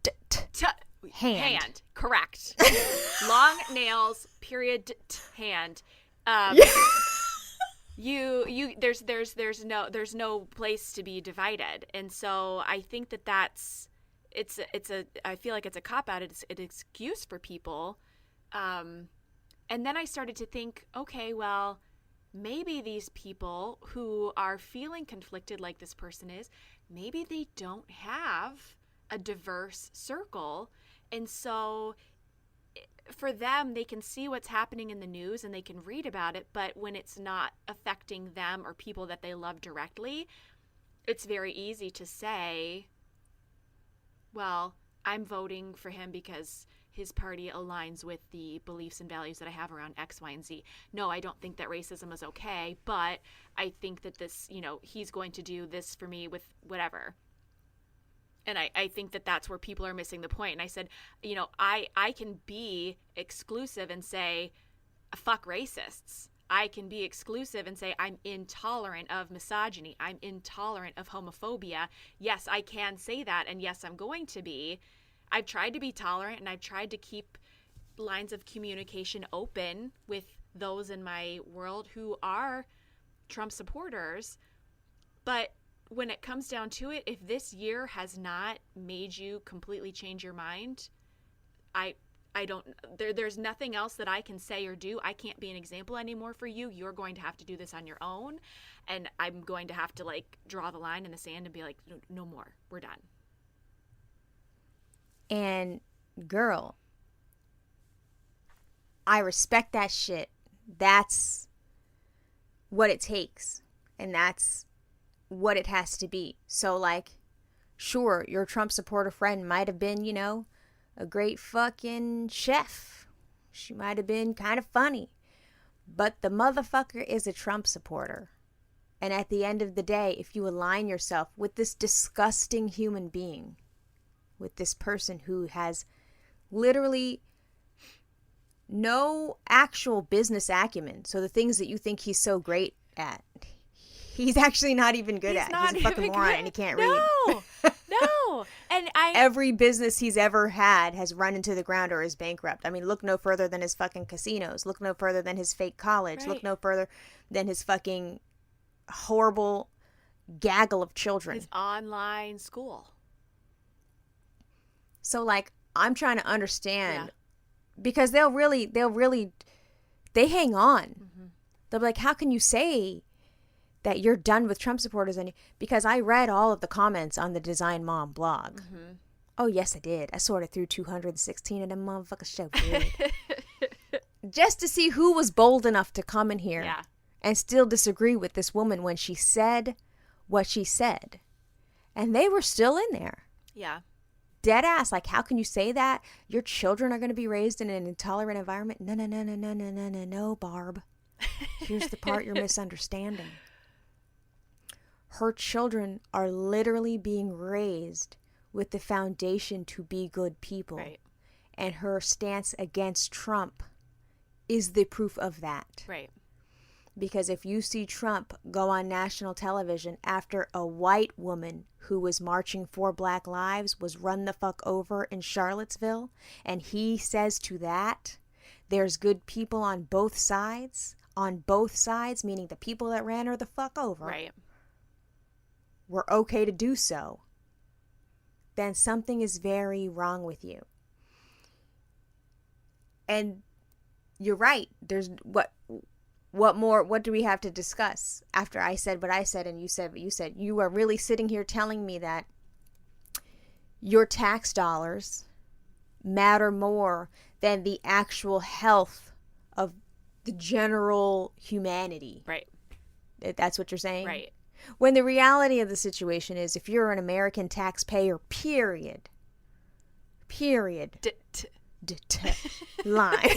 Hand. Correct. Long nails. Period. Hand. There's no place to be divided, and so I think I feel like it's a cop out. It's an excuse for people. And then I started to think, okay, well, maybe these people who are feeling conflicted like this person is, maybe they don't have a diverse circle. And so for them, they can see what's happening in the news and they can read about it. But when it's not affecting them or people that they love directly, it's very easy to say, well, I'm voting for him because his party aligns with the beliefs and values that I have around X, Y, and Z. No, I don't think that racism is okay, but I think that this, you know, he's going to do this for me with whatever. And I think that that's where people are missing the point. And I said, you know, I can be exclusive and say, fuck racists. I can be exclusive and say I'm intolerant of misogyny. I'm intolerant of homophobia. Yes, I can say that. And yes, I'm going to be. I've tried to be tolerant, and I've tried to keep lines of communication open with those in my world who are Trump supporters. But when it comes down to it, if this year has not made you completely change your mind, there's nothing else that I can say or do. I can't be an example anymore for you. You're going to have to do this on your own. And I'm going to have to like draw the line in the sand and be like, no more. We're done. And girl, I respect that shit. That's what it takes. And that's what it has to be. So like, sure, your Trump supporter friend might have been, you know, a great fucking chef. She might have been kind of funny. But the motherfucker is a Trump supporter. And at the end of the day, if you align yourself with this disgusting human being, with this person who has literally no actual business acumen, so the things that you think he's so great at, he's actually not even good at. He's a fucking moron and he can't read. No. And every business he's ever had has run into the ground or is bankrupt. I mean, look no further than his fucking casinos. Look no further than his fake college. Right. Look no further than his fucking horrible gaggle of children. His online school. So, like, I'm trying to understand, because they hang on. Mm-hmm. They'll be like, how can you say that you're done with Trump supporters? And because I read all of the comments on the Design Mom blog. Mm-hmm. Oh, yes, I did. I sorted through 216 of them motherfuckers so good. Just to see who was bold enough to come in here and still disagree with this woman when she said what she said. And they were still in there. Yeah. dead ass. Like, how can you say that? Your children are going to be raised in an intolerant environment? No, Barb. Here's the part you're misunderstanding. Her children are literally being raised with the foundation to be good people. Right. And her stance against Trump is the proof of that. Right. Because if you see Trump go on national television after a white woman who was marching for Black Lives was run the fuck over in Charlottesville, and he says to that, there's good people on both sides, meaning the people that ran her the fuck over, Right. were okay to do so, then something is very wrong with you. And you're right. There's what do we have to discuss after I said what I said and you said what you said? You are really sitting here telling me that your tax dollars matter more than the actual health of the general humanity. Right. That's what you're saying? Right. When the reality of the situation is, if you're an American taxpayer, period, line,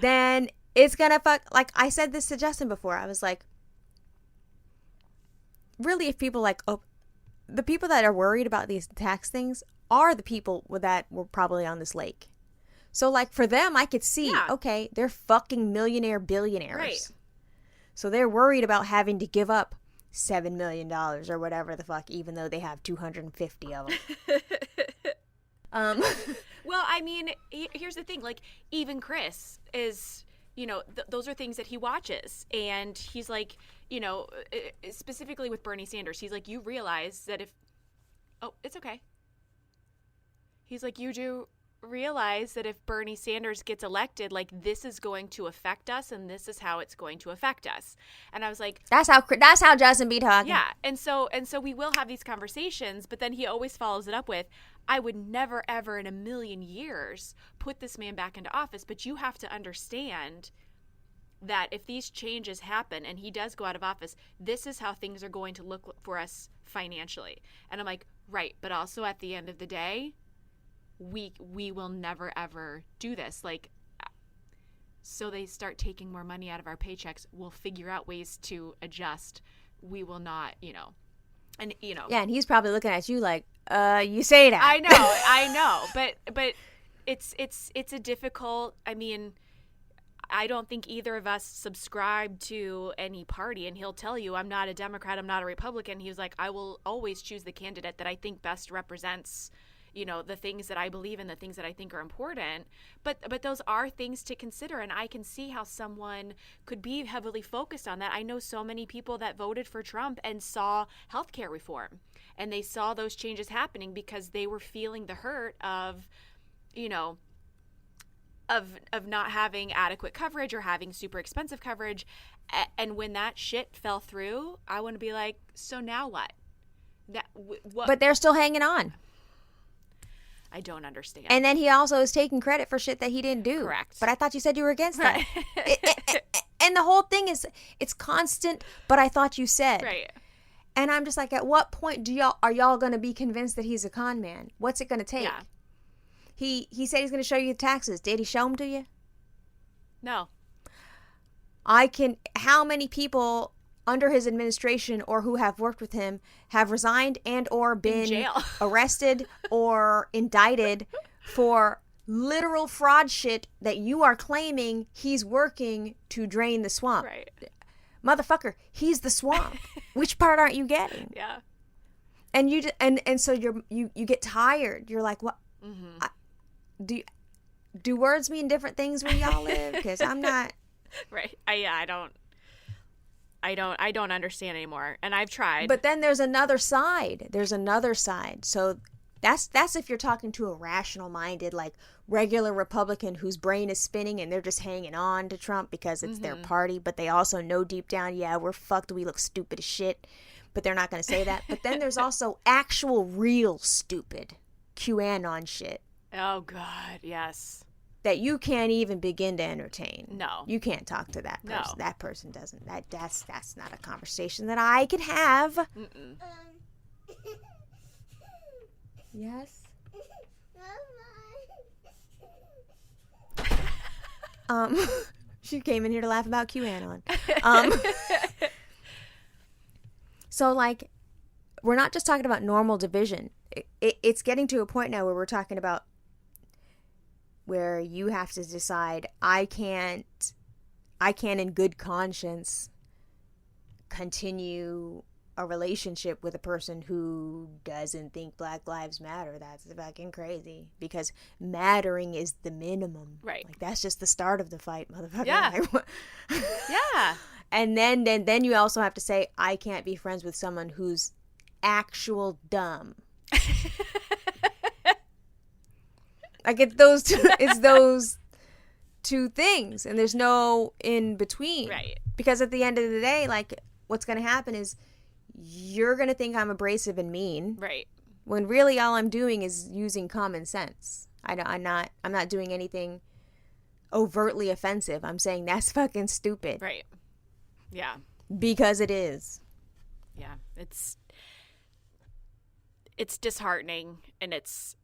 then it's gonna fuck. Like I said this to Justin before, I was like, really, if people the people that are worried about these tax things are the people that were probably on this lake. So like for them, I could see, okay, they're fucking billionaires. Right. So they're worried about having to give up $7 million or whatever the fuck, even though they have 250 of them. Well, I mean, here's the thing. Like, even Chris is, those are things that he watches. And he's like, specifically with Bernie Sanders, he's like, you realize that it's okay. He's like, you do realize that if Bernie Sanders gets elected, like, this is going to affect us and this is how it's going to affect us. And I was like, that's how Justin be talking. Yeah. And so we will have these conversations, but then he always follows it up with, I would never, ever in a million years put this man back into office. But you have to understand that if these changes happen and he does go out of office, this is how things are going to look for us financially. And I'm like, right. But also at the end of the day, we will never, ever do this. Like, so they start taking more money out of our paychecks. We'll figure out ways to adjust. We will not, and Yeah, and he's probably looking at you like, you say that. I know, but it's a difficult. I mean, I don't think either of us subscribe to any party, and he'll tell you, I'm not a Democrat, I'm not a Republican. He was like, I will always choose the candidate that I think best represents, the things that I believe in, the things that I think are important. But those are things to consider, and I can see how someone could be heavily focused on that. I know so many people that voted for Trump and saw healthcare reform, and they saw those changes happening because they were feeling the hurt of, of not having adequate coverage or having super expensive coverage. And when that shit fell through, I want to be like, so now what? What? But they're still hanging on. I don't understand. And then he also is taking credit for shit that he didn't do. Correct. But I thought you said you were against that. And the whole thing is, it's constant, but I thought you said. Right. And I'm just like, at what point are y'all going to be convinced that he's a con man? What's it going to take? Yeah. He said he's going to show you the taxes. Did he show them to you? No. How many people under his administration or who have worked with him have resigned and or been in jail. arrested or indicted for literal fraud shit that you are claiming he's working to drain the swamp. Right. Motherfucker, he's the swamp. Which part aren't you getting? Yeah. And you and so you get tired. You're like, what? Mm-hmm. Do words mean different things where y'all live? Because I'm not. Right. I don't understand anymore, and I've tried. But then there's another side. So that's if you're talking to a rational-minded, like, regular Republican whose brain is spinning and they're just hanging on to Trump because it's their party, but they also know deep down, yeah, we're fucked, we look stupid as shit, but they're not going to say that. But then there's also actual real stupid QAnon shit. Oh, God, yes. That you can't even begin to entertain. No. You can't talk to that person. No. That person doesn't. That's not a conversation that I can have. Yes. She came in here to laugh about QAnon. So, like, we're not just talking about normal division. It's getting to a point now where we're talking about where you have to decide, I can't in good conscience continue a relationship with a person who doesn't think Black Lives Matter. That's fucking crazy, because mattering is the minimum. Right. Like, that's just the start of the fight, motherfucker. Yeah. Yeah. And then you also have to say, I can't be friends with someone who's actual dumb. Like, it's those two things, and there's no in between. Right. Because at the end of the day, like, what's going to happen is you're going to think I'm abrasive and mean. Right. When really all I'm doing is using common sense. I'm not doing anything overtly offensive. I'm saying that's fucking stupid. Right. Yeah. Because it is. Yeah. It's disheartening, and it's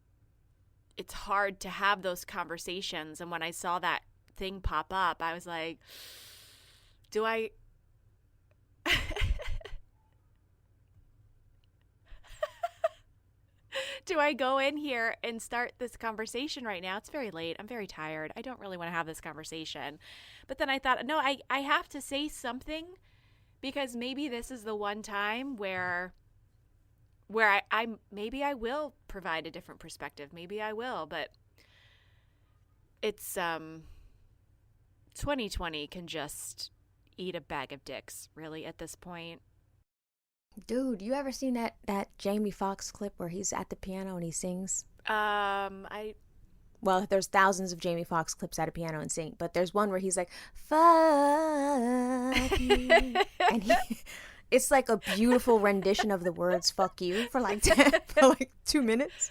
hard to have those conversations. And when I saw that thing pop up, I was like, do I do I go in here and start this conversation right now? It's very late. I'm very tired. I don't really want to have this conversation. But then I thought, no, I have to say something, because maybe this is the one time where I maybe I will provide a different perspective. Maybe I will, but it's 2020 can just eat a bag of dicks, really, at this point. Dude, you ever seen that Jamie Foxx clip where he's at the piano and he sings? Well, there's thousands of Jamie Foxx clips at a piano and sing, but there's one where he's like, fuck you. And it's like a beautiful rendition of the words "fuck you" for like 2 minutes.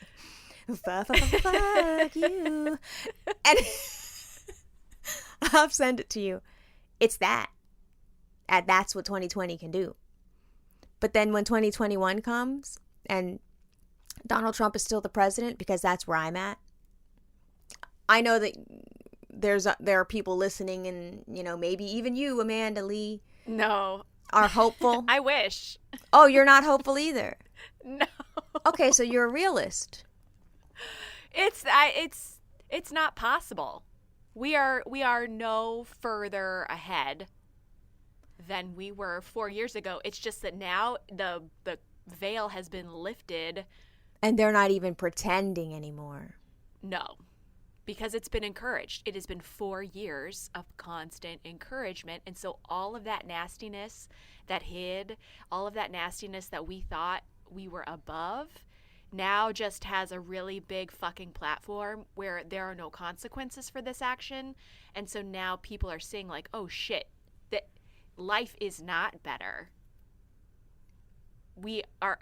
Fuck you, and I'll send it to you. It's that, and that's what 2020 can do. But then when 2021 comes and Donald Trump is still the president, because that's where I'm at. I know that there are people listening, and maybe even you, Amanda Lee. No. Are hopeful. I wish. Oh, you're not hopeful either. No. Okay, so you're a realist. It's not possible. We are no further ahead than we were 4 years ago. It's just that now the veil has been lifted, and they're not even pretending anymore. No. Because it's been encouraged. It has been 4 years of constant encouragement. And so all of that nastiness that hid, all of that nastiness that we thought we were above, now just has a really big fucking platform where there are no consequences for this action. And so now people are seeing, like, oh shit, that life is not better.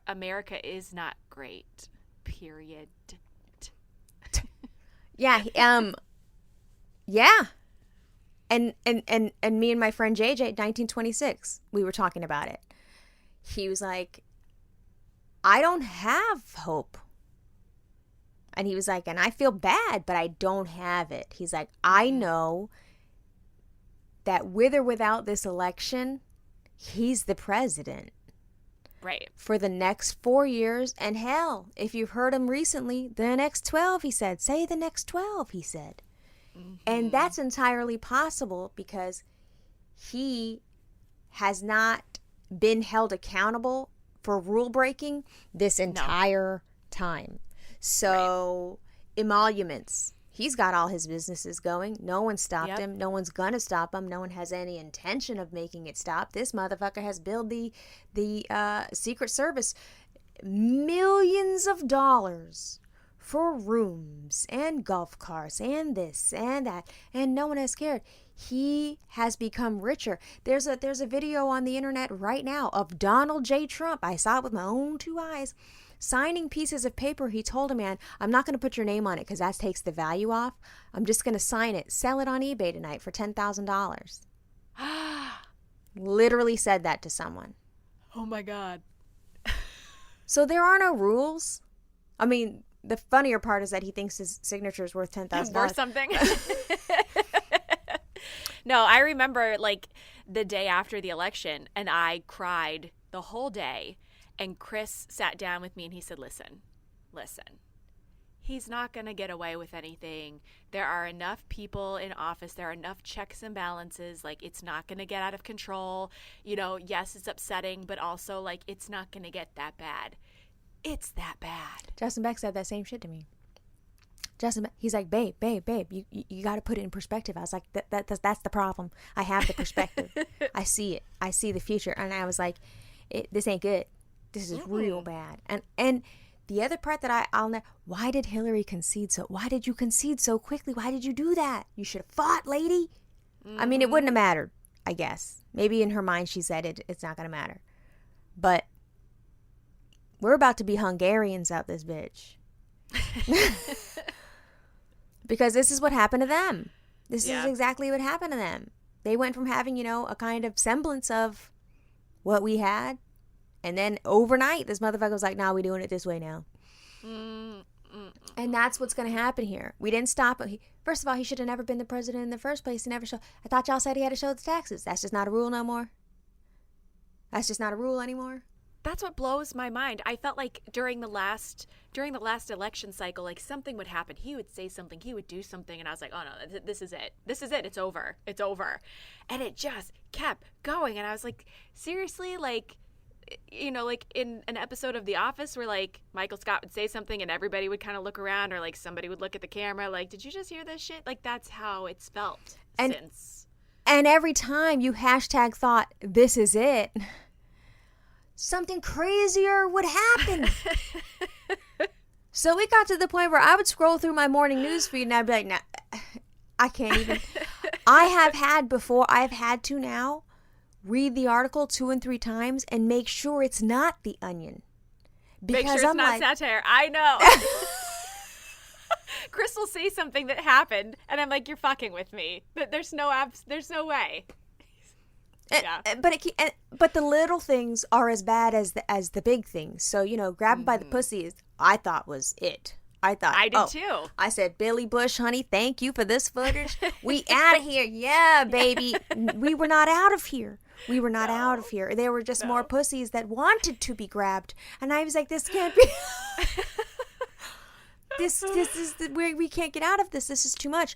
America is not great. Period. Yeah, yeah. And me and my friend JJ, 1926, we were talking about it. He was like, I don't have hope. And he was like, and I feel bad, but I don't have it. He's like, I know that with or without this election, he's the president. Right. For the next 4 years, and hell, if you've heard him recently, the next 12, he said. Say the next 12, he said. Mm-hmm. And that's entirely possible because he has not been held accountable for rule breaking this entire time. So, emoluments. He's got all his businesses going. No one stopped him. No one's gonna stop him. No one has any intention of making it stop. This motherfucker has billed the Secret Service millions of dollars for rooms and golf carts and this and that, and no one has cared. He has become richer. There's a video on the internet right now of Donald J. Trump. I saw it with my own 2 eyes. Signing pieces of paper. He told a man, I'm not going to put your name on it because that takes the value off. I'm just going to sign it. Sell it on eBay tonight for $10,000. Literally said that to someone. Oh my God. So there are no rules. I mean, the funnier part is that he thinks his signature is worth $10,000. Worth something. No, I remember like the day after the election, and I cried the whole day. And Chris sat down with me and he said, listen, he's not going to get away with anything. There are enough people in office. There are enough checks and balances. Like, it's not going to get out of control. You know, yes, it's upsetting, but also, like, it's not going to get that bad. It's that bad. Justin Beck said that same shit to me. He's like, babe, you got to put it in perspective. I was like, that's the problem. I have the perspective. I see it. I see the future. And I was like, this ain't good. This is real bad. And the other part that I'll know, why did Hillary concede so? Why did you concede so quickly? Why did you do that? You should have fought, lady. I mean, it wouldn't have mattered, I guess. Maybe in her mind she said it's not going to matter. But we're about to be Hungarians out this bitch. Because this is what happened to them. This is exactly what happened to them. They went from having, you know, a kind of semblance of what we had. And then overnight, this motherfucker was like, nah, we're doing it this way now. And that's what's going to happen here. We didn't stop him. First of all, he should have never been the president in the first place. He never showed. I thought y'all said he had to show the taxes. That's just not a rule no more. That's just not a rule anymore. That's what blows my mind. I felt like during the last election cycle, like something would happen. He would say something, he would do something, and I was like, oh no, this is it. This is it. It's over. It's over. And it just kept going. And I was like, seriously? Like, you know, like in an episode of The Office where like Michael Scott would say something and everybody would kind of look around, or like somebody would look at the camera like, did you just hear this shit? Like, that's how it's felt since. And every time you hashtag thought, this is it, something crazier would happen. So it got to the point where I would scroll through my morning news feed and I'd be like, nah, I can't even. I've had to now read the article 2 and 3 times and make sure it's not The Onion. Because make sure it's not satire. I know. Chris will say something that happened, and I'm like, you're fucking with me. There's no way. Yeah. But the little things are as bad as the big things. So, you know, grabbing by the pussy I thought was it. I did too. I said, Billy Bush, honey, thank you for this footage. We out of here. Yeah, baby. We were not out of here. We were not out of here. There were just more pussies that wanted to be grabbed. And I was like, this can't be. This is we can't get out of this. This is too much.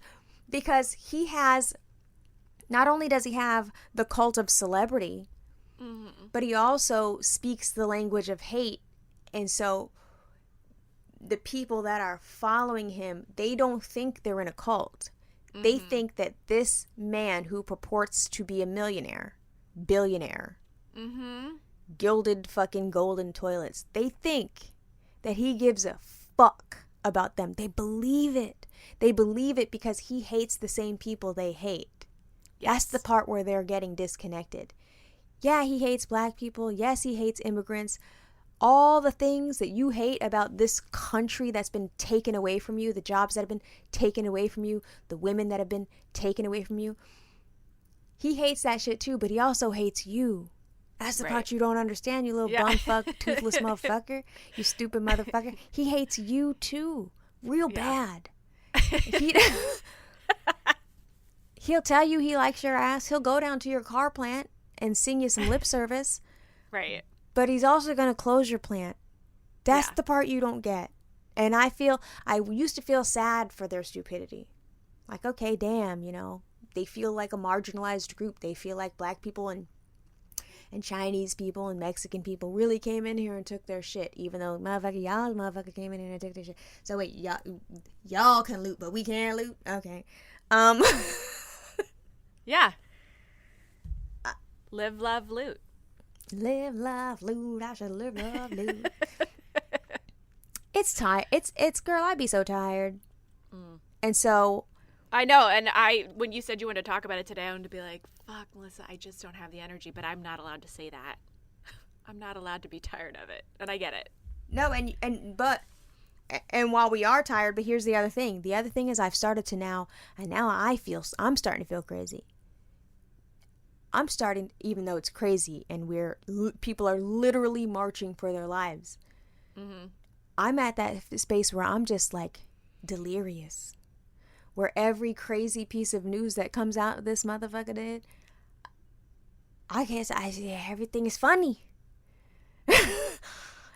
Because he has, not only does he have the cult of celebrity, but he also speaks the language of hate. And so the people that are following him, they don't think they're in a cult. They think that this man who purports to be a billionaire, gilded fucking golden toilets, they think that he gives a fuck about them. They believe it. They believe it because he hates the same people they hate. Yes. That's the part where they're getting disconnected. Yeah, he hates black people. Yes, he hates immigrants. All the things that you hate about this country that's been taken away from you, the jobs that have been taken away from you, the women that have been taken away from you. He hates that shit too, but he also hates you. That's the part you don't understand, you little bumfuck, toothless motherfucker. You stupid motherfucker. He hates you too. Real bad. He'll tell you he likes your ass. He'll go down to your car plant and sing you some lip service. Right. But he's also going to close your plant. That's the part you don't get. And I used to feel sad for their stupidity. Like, okay, damn, you know, they feel like a marginalized group. They feel like black people and Chinese people and Mexican people really came in here and took their shit, even though motherfucker came in here and took their shit. So wait, y'all can loot, but we can't loot? Okay. Yeah. Live, love, loot. Live, love, loot. I should live, love, loot. It's tired. It's girl, I'd be so tired. And so I know, and when you said you wanted to talk about it today, I wanted to be like, fuck, Melissa, I just don't have the energy, but I'm not allowed to say that. I'm not allowed to be tired of it, and I get it. No, and while we are tired, but here's the other thing. The other thing is I've started to now I'm starting to feel crazy. I'm starting, even though it's crazy, and people are literally marching for their lives. I'm at that space where I'm just like delirious. Where every crazy piece of news that comes out this motherfucker did, I guess I say everything is funny.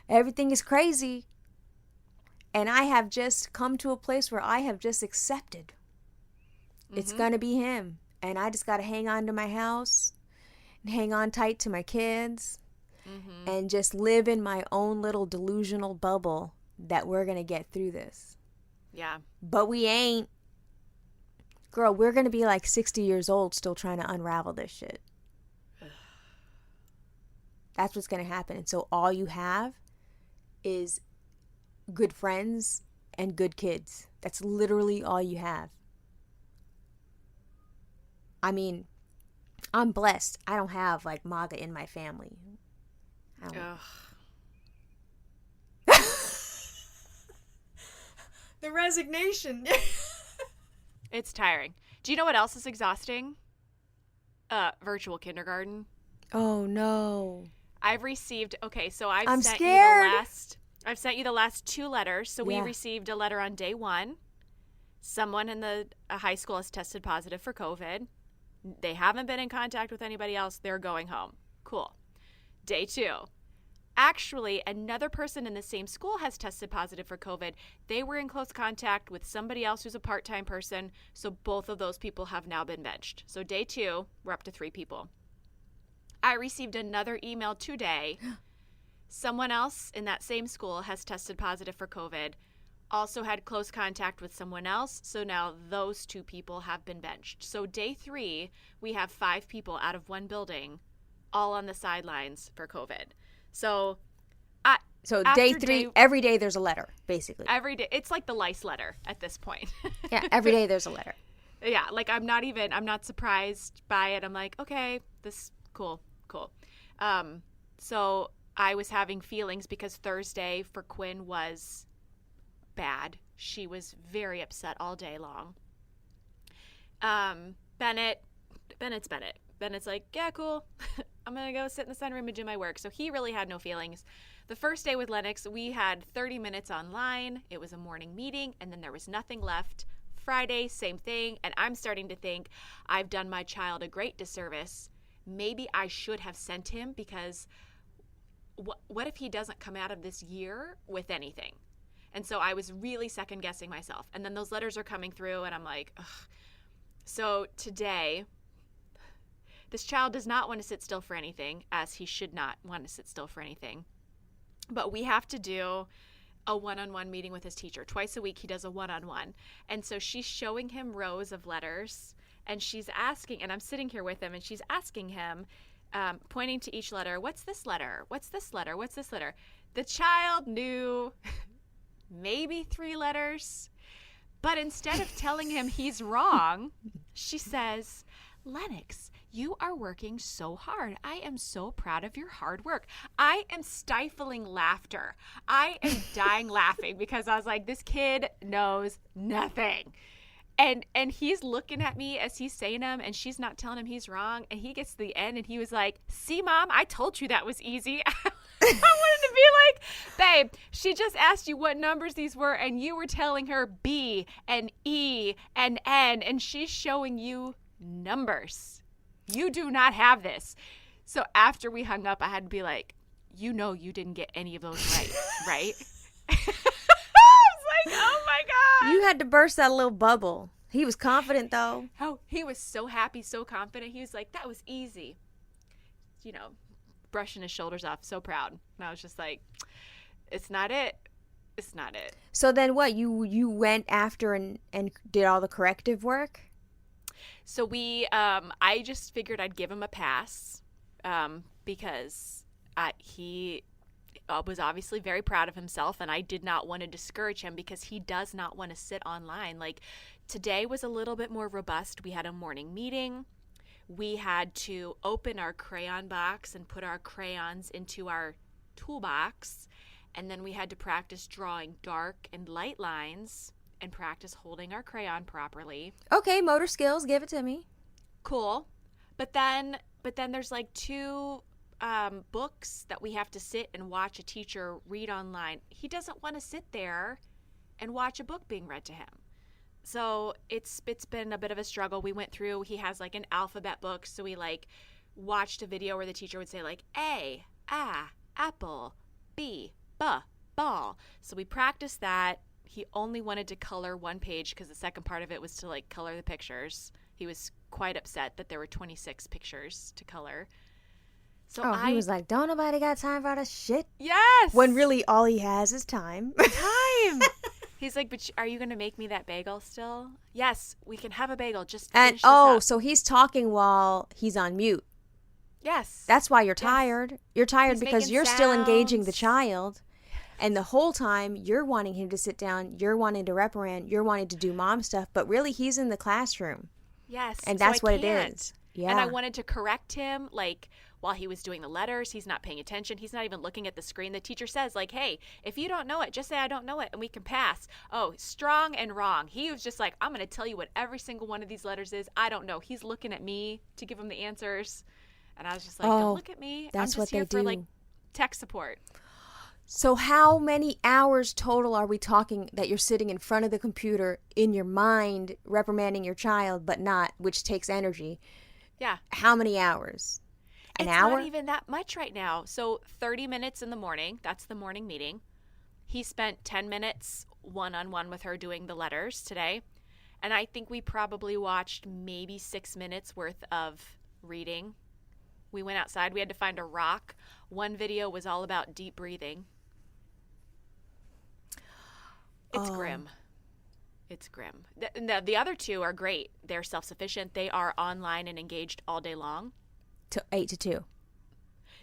Everything is crazy. And I have just come to a place where I have just accepted. It's going to be him. And I just got to hang on to my house and hang on tight to my kids and just live in my own little delusional bubble that we're going to get through this. Yeah. But we ain't. Girl, we're going to be like 60 years old still trying to unravel this shit. That's what's going to happen. And so all you have is good friends and good kids. That's literally all you have. I mean, I'm blessed. I don't have like MAGA in my family. The resignation. It's tiring. Do you know what else is exhausting? Virtual kindergarten. Oh no. I've received, so I'm sent scared. I've sent you the last 2 letters. So we received a letter on day 1. Someone in the high school has tested positive for COVID. They haven't been in contact with anybody else. They're going home. Cool. Day 2. Actually, another person in the same school has tested positive for COVID. They were in close contact with somebody else who's a part-time person. So both of those people have now been benched. So day 2, we're up to 3 people. I received another email today. Someone else in that same school has tested positive for COVID, also had close contact with someone else. So now those 2 people have been benched. So day 3, we have 5 people out of 1 building, all on the sidelines for COVID. So day 3, every day there's a letter, basically. Every day. It's like the lice letter at this point. Yeah, every day there's a letter. Yeah, like I'm not surprised by it. I'm like, okay, this cool. So I was having feelings because Thursday for Quinn was bad. She was very upset all day long. Bennett's Bennett. Bennett's like, yeah, cool. I'm going to go sit in the sunroom and do my work. So he really had no feelings. The first day with Lennox, we had 30 minutes online. It was a morning meeting, and then there was nothing left. Friday, same thing. And I'm starting to think I've done my child a great disservice. Maybe I should have sent him, because what if he doesn't come out of this year with anything? And so I was really second guessing myself. And then those letters are coming through and I'm like, ugh. So today, this child does not want to sit still for anything, as he should not want to sit still for anything. But we have to do a one-on-one meeting with his teacher. Twice a week he does a one-on-one. And so she's showing him rows of letters. And she's asking, and I'm sitting here with him, and she's asking him, pointing to each letter, what's this letter? What's this letter? What's this letter? The child knew maybe 3 letters, but instead of telling him he's wrong, she says, Lennox, you are working so hard. I am so proud of your hard work. I am stifling laughter. I am dying laughing because I was like, this kid knows nothing. And he's looking at me as he's saying them, and she's not telling him he's wrong. And he gets to the end, and he was like, see, Mom, I told you that was easy. I wanted to be like, babe, she just asked you what numbers these were, and you were telling her B and E and N, and she's showing you numbers. You do not have this. So after we hung up, I had to be like, you know you didn't get any of those right, right? Like, oh my God. You had to burst that little bubble. He was confident, though. Oh, he was so happy, so confident. He was like, that was easy. You know, brushing his shoulders off, so proud. And I was just like, it's not it. It's not it. So then what? You went after and did all the corrective work? So I just figured I'd give him a pass because he was obviously very proud of himself, and I did not want to discourage him because he does not want to sit online. Like, today was a little bit more robust. We had a morning meeting. We had to open our crayon box and put our crayons into our toolbox, and then we had to practice drawing dark and light lines and practice holding our crayon properly. Okay, motor skills, give it to me. Cool. But then there's like 2 books that we have to sit and watch a teacher read online. He doesn't want to sit there and watch a book being read to him. So it's been a bit of a struggle. We went through, he has like an alphabet book. So we like watched a video where the teacher would say like A, apple, B, ball. So we practiced that. He only wanted to color one page because the second part of it was to like color the pictures. He was quite upset that there were 26 pictures to color. So he was like, don't nobody got time for all this shit. Yes. When really all he has is time. He's like, but are you going to make me that bagel still? Yes, we can have a bagel. Just and finish this up. So he's talking while he's on mute. Yes. That's why you're tired. You're tired because you're still engaging the child. And the whole time you're wanting him to sit down, you're wanting to reprimand, you're wanting to do mom stuff, but really he's in the classroom. Yes. And that's what it is. Yeah. And I wanted to correct him, like, while he was doing the letters, he's not paying attention. He's not even looking at the screen. The teacher says, like, hey, if you don't know it, just say I don't know it, and we can pass. Oh, strong and wrong. He was just like, I'm going to tell you what every single one of these letters is. I don't know. He's looking at me to give him the answers. And I was just like, don't look at me. That's I'm just what here they for, do. like, tech support. So how many hours total are we talking that you're sitting in front of the computer in your mind reprimanding your child, but not, which takes energy? Yeah. How many hours? An hour? It's not even that much right now. So 30 minutes in the morning, that's the morning meeting. He spent 10 minutes one-on-one with her doing the letters today. And I think we probably watched maybe 6 minutes worth of reading. We went outside. We had to find a rock. One video was all about deep breathing. It's grim. It's grim. The other two are great. They're self-sufficient. They are online and engaged all day long. 8 to 2.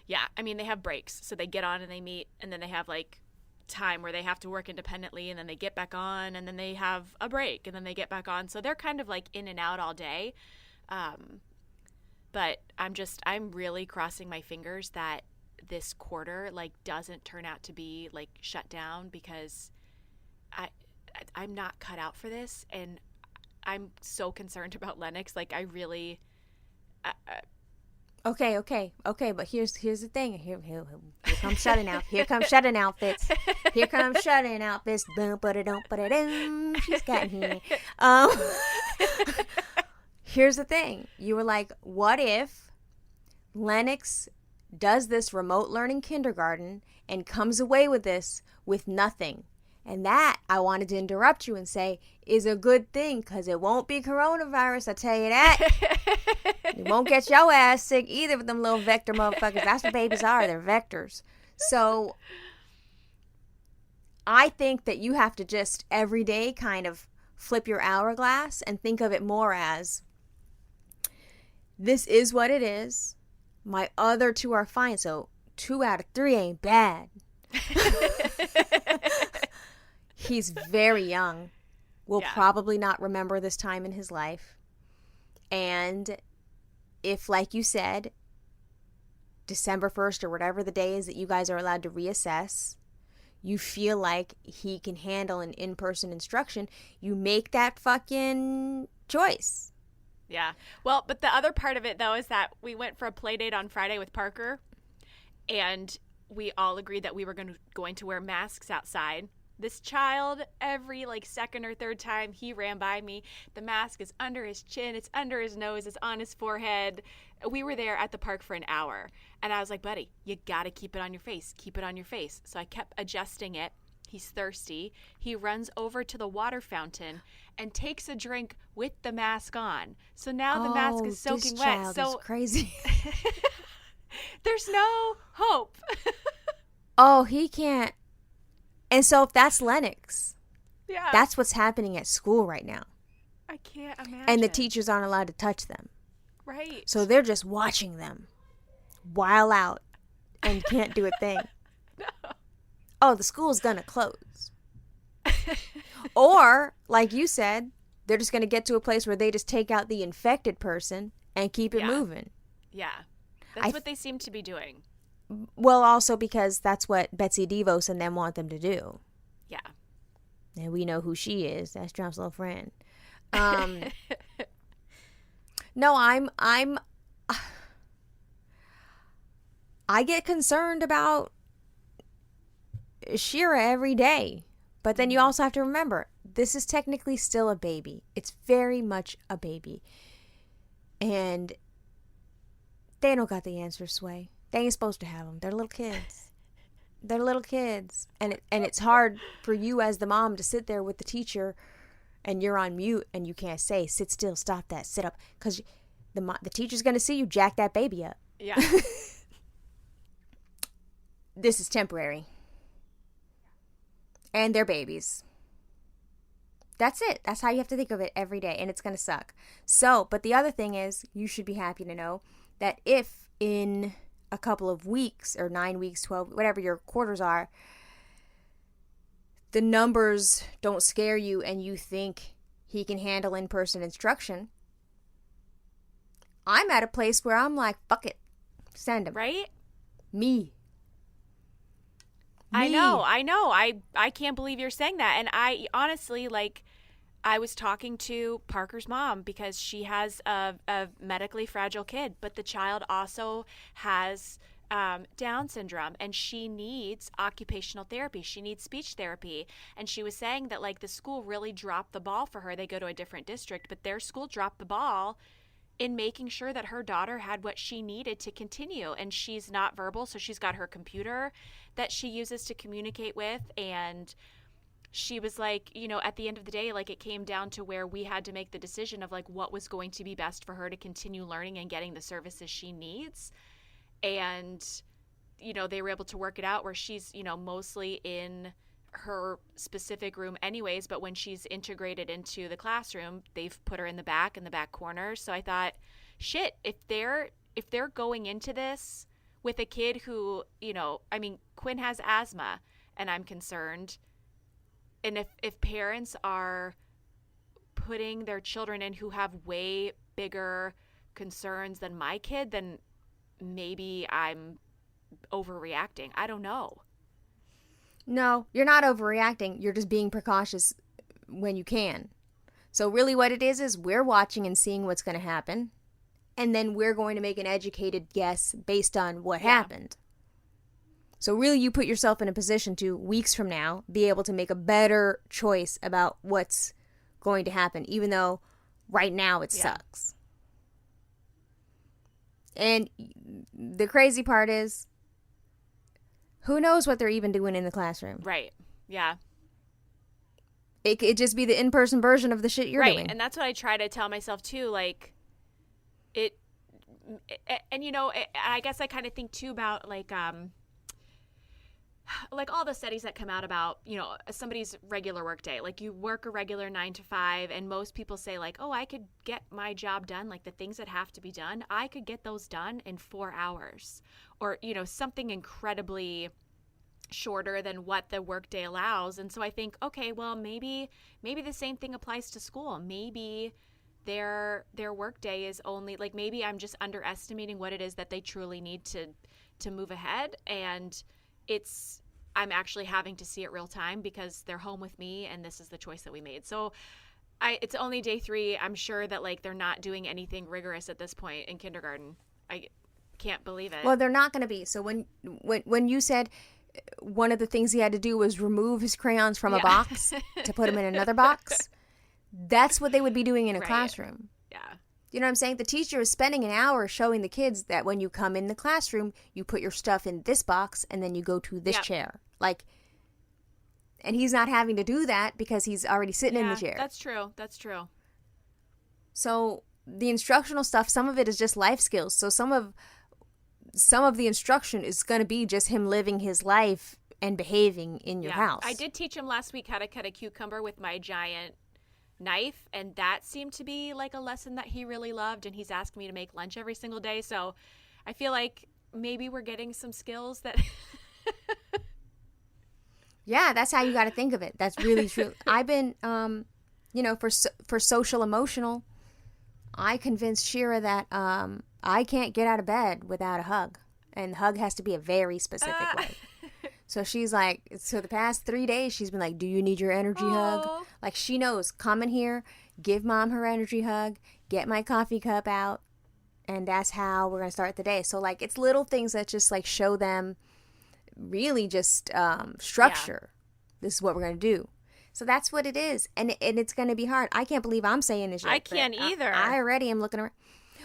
Yeah. I mean, they have breaks. So they get on and they meet, and then they have like time where they have to work independently, and then they get back on, and then they have a break, and then they get back on. So they're kind of like in and out all day. But I'm really crossing my fingers that this quarter like doesn't turn out to be like shut down, because I'm not cut out for this, and I'm so concerned about Lennox. Like, I really. Okay. But here's the thing. Here comes shutting out. Here comes shutting outfits. Here comes shutting outfits. Boom, ba-da-dum. She's got here. Here's the thing. You were like, what if Lennox does this remote learning kindergarten and comes away with this with nothing? And that, I wanted to interrupt you and say, is a good thing, because it won't be coronavirus, I tell you that. It won't get your ass sick either with them little vector motherfuckers. That's what babies are. They're vectors. So I think that you have to just every day kind of flip your hourglass and think of it more as, this is what it is. My other two are fine. So 2 out of 3 ain't bad. He's very young. Will probably not remember this time in his life. And if, like you said, December 1st or whatever the day is that you guys are allowed to reassess, you feel like he can handle an in-person instruction, you make that fucking choice. Yeah. Well, but the other part of it, though, is that we went for a play date on Friday with Parker, and we all agreed that we were going to wear masks outside. This child, every like second or third time he ran by me, the mask is under his chin, it's under his nose, it's on his forehead. We were there at the park for an hour. And I was like, buddy, you got to keep it on your face. Keep it on your face. So I kept adjusting it. He's thirsty. He runs over to the water fountain and takes a drink with the mask on. So now the mask is soaking this wet. Child So is crazy. there's no hope. He can't. And so if that's Lennox, that's what's happening at school right now. I can't imagine. And the teachers aren't allowed to touch them. Right. So they're just watching them while out and can't do a thing. No. Oh, the school's going to close. Or, like you said, they're just going to get to a place where they just take out the infected person and keep it moving. Yeah. That's what they seem to be doing. Well, also because that's what Betsy DeVos and them want them to do. Yeah. And we know who she is. That's Trump's little friend. No, I get concerned about Shira every day. But then you also have to remember, this is technically still a baby. It's very much a baby. And they don't got the answers, Sway. They ain't supposed to have them. They're little kids. They're little kids. And it's hard for you as the mom to sit there with the teacher and you're on mute and you can't say, sit still, stop that, sit up. Because the teacher's going to see you jack that baby up. Yeah. This is temporary. And they're babies. That's it. That's how you have to think of it every day. And it's going to suck. So, but the other thing is, you should be happy to know that if in a couple of weeks or 9 weeks, 12, whatever your quarters are, the numbers don't scare you and you think he can handle in-person instruction, I'm at a place where I'm like, fuck it. Send him. Right? Me. I know. I can't believe you're saying that. And I honestly, like, I was talking to Parker's mom because she has a medically fragile kid, but the child also has Down syndrome, and she needs occupational therapy. She needs speech therapy. And she was saying that, like, the school really dropped the ball for her. They go to a different district, but their school dropped the ball in making sure that her daughter had what she needed to continue. And she's not verbal, so she's got her computer that she uses to communicate with. And she was like, you know, at the end of the day, like, it came down to where we had to make the decision of, like, what was going to be best for her to continue learning and getting the services she needs. And, you know, they were able to work it out where she's, you know, mostly in her specific room anyways, but when she's integrated into the classroom, they've put her in the back corner. So I thought, shit, if they're going into this with a kid who, you know, I mean, Quinn has asthma, and I'm concerned. And if parents are putting their children in who have way bigger concerns than my kid, then maybe I'm overreacting. I don't know. No, you're not overreacting. You're just being precautious when you can. So really what it is we're watching and seeing what's going to happen. And then we're going to make an educated guess based on what happened. So really you put yourself in a position to, weeks from now, be able to make a better choice about what's going to happen, even though right now it sucks. And the crazy part is, who knows what they're even doing in the classroom? Right. Yeah. It could just be the in-person version of the shit you're doing. Right. And that's what I try to tell myself too. Like, and you know, I guess I kind of think too about like all the studies that come out about, you know, somebody's regular work day. Like, you work a regular 9 to 5, and most people say like, oh, I could get my job done. Like, the things that have to be done, I could get those done in 4 hours, or, you know, something incredibly shorter than what the workday allows. And so I think, okay, well, maybe the same thing applies to school. Maybe their workday is only, like, maybe I'm just underestimating what it is that they truly need to move ahead, and I'm actually having to see it real time because they're home with me and this is the choice that we made. So it's only day 3. I'm sure that, like, they're not doing anything rigorous at this point in kindergarten. I can't believe it. Well, they're not going to be. So when you said one of the things he had to do was remove his crayons from a box to put them in another box, that's what they would be doing in a classroom. Yeah. You know what I'm saying? The teacher is spending an hour showing the kids that when you come in the classroom, you put your stuff in this box and then you go to this chair. Like, and he's not having to do that because he's already sitting in the chair. That's true. That's true. So the instructional stuff, some of it is just life skills. So some of the instruction is going to be just him living his life and behaving in your house. I did teach him last week how to cut a cucumber with my giant knife, and that seemed to be like a lesson that he really loved, and he's asked me to make lunch every single day. So I feel like maybe we're getting some skills that Yeah, that's how you got to think of it. That's really true. I've been you know, for social emotional, I convinced Shira that I can't get out of bed without a hug, and the hug has to be a very specific way. So she's like, so the past 3 days, she's been like, do you need your energy hug? Like, she knows, come in here, give mom her energy hug, get my coffee cup out, And that's how we're going to start the day. So, like, it's little things that just, like, show them really just structure. Yeah. This is what we're going to do. So that's what it is. And it's going to be hard. I can't believe I'm saying this yet. I can't either. I already am looking around.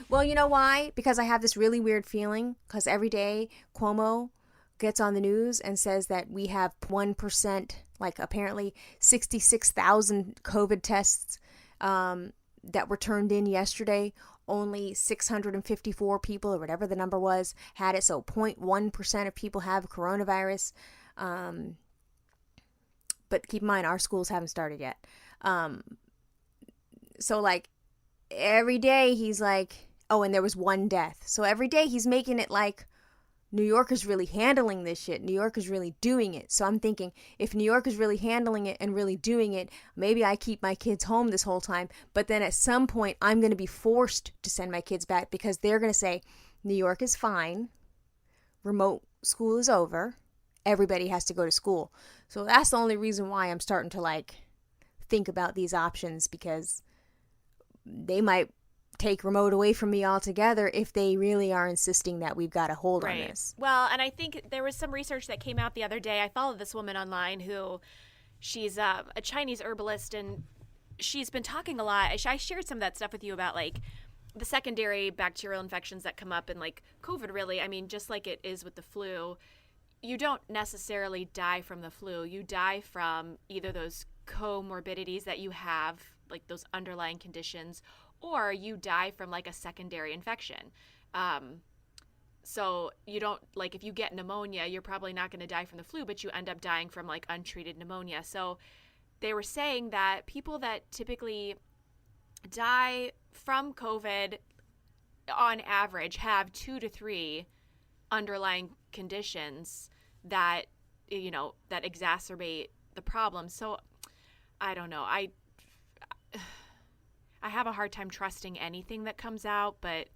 Well, you know why? Because I have this really weird feeling. Because every day Cuomo gets on the news and says that we have 1%, like apparently 66,000 COVID tests that were turned in yesterday. Only 654 people, or whatever the number was, had it. So 0.1% of people have coronavirus. But keep in mind, our schools haven't started yet. So, like, every day he's like, oh, and there was one death. So every day he's making it like New York is really handling this shit. New York is really doing it. So I'm thinking, if New York is really handling it and really doing it, maybe I keep my kids home this whole time. But then at some point, I'm going to be forced to send my kids back because they're going to say, New York is fine. Remote school is over. Everybody has to go to school. So that's the only reason why I'm starting to, like, think about these options, because they might take remote away from me altogether if they really are insisting that we've got a hold on this. Well, and I think there was some research that came out the other day. I followed this woman online who, she's a Chinese herbalist, and she's been talking a lot. I shared some of that stuff with you about, like, the secondary bacterial infections that come up in, like, COVID, really. I mean, just like it is with the flu, you don't necessarily die from the flu. You die from either those comorbidities that you have, like those underlying conditions, or you die from, like, a secondary infection. So you don't, like, if you get pneumonia, you're probably not going to die from the flu, but you end up dying from, like, untreated pneumonia. So they were saying that people that typically die from COVID on average have 2 to 3 underlying conditions that, you know, that exacerbate the problem. So I don't know. I have a hard time trusting anything that comes out, but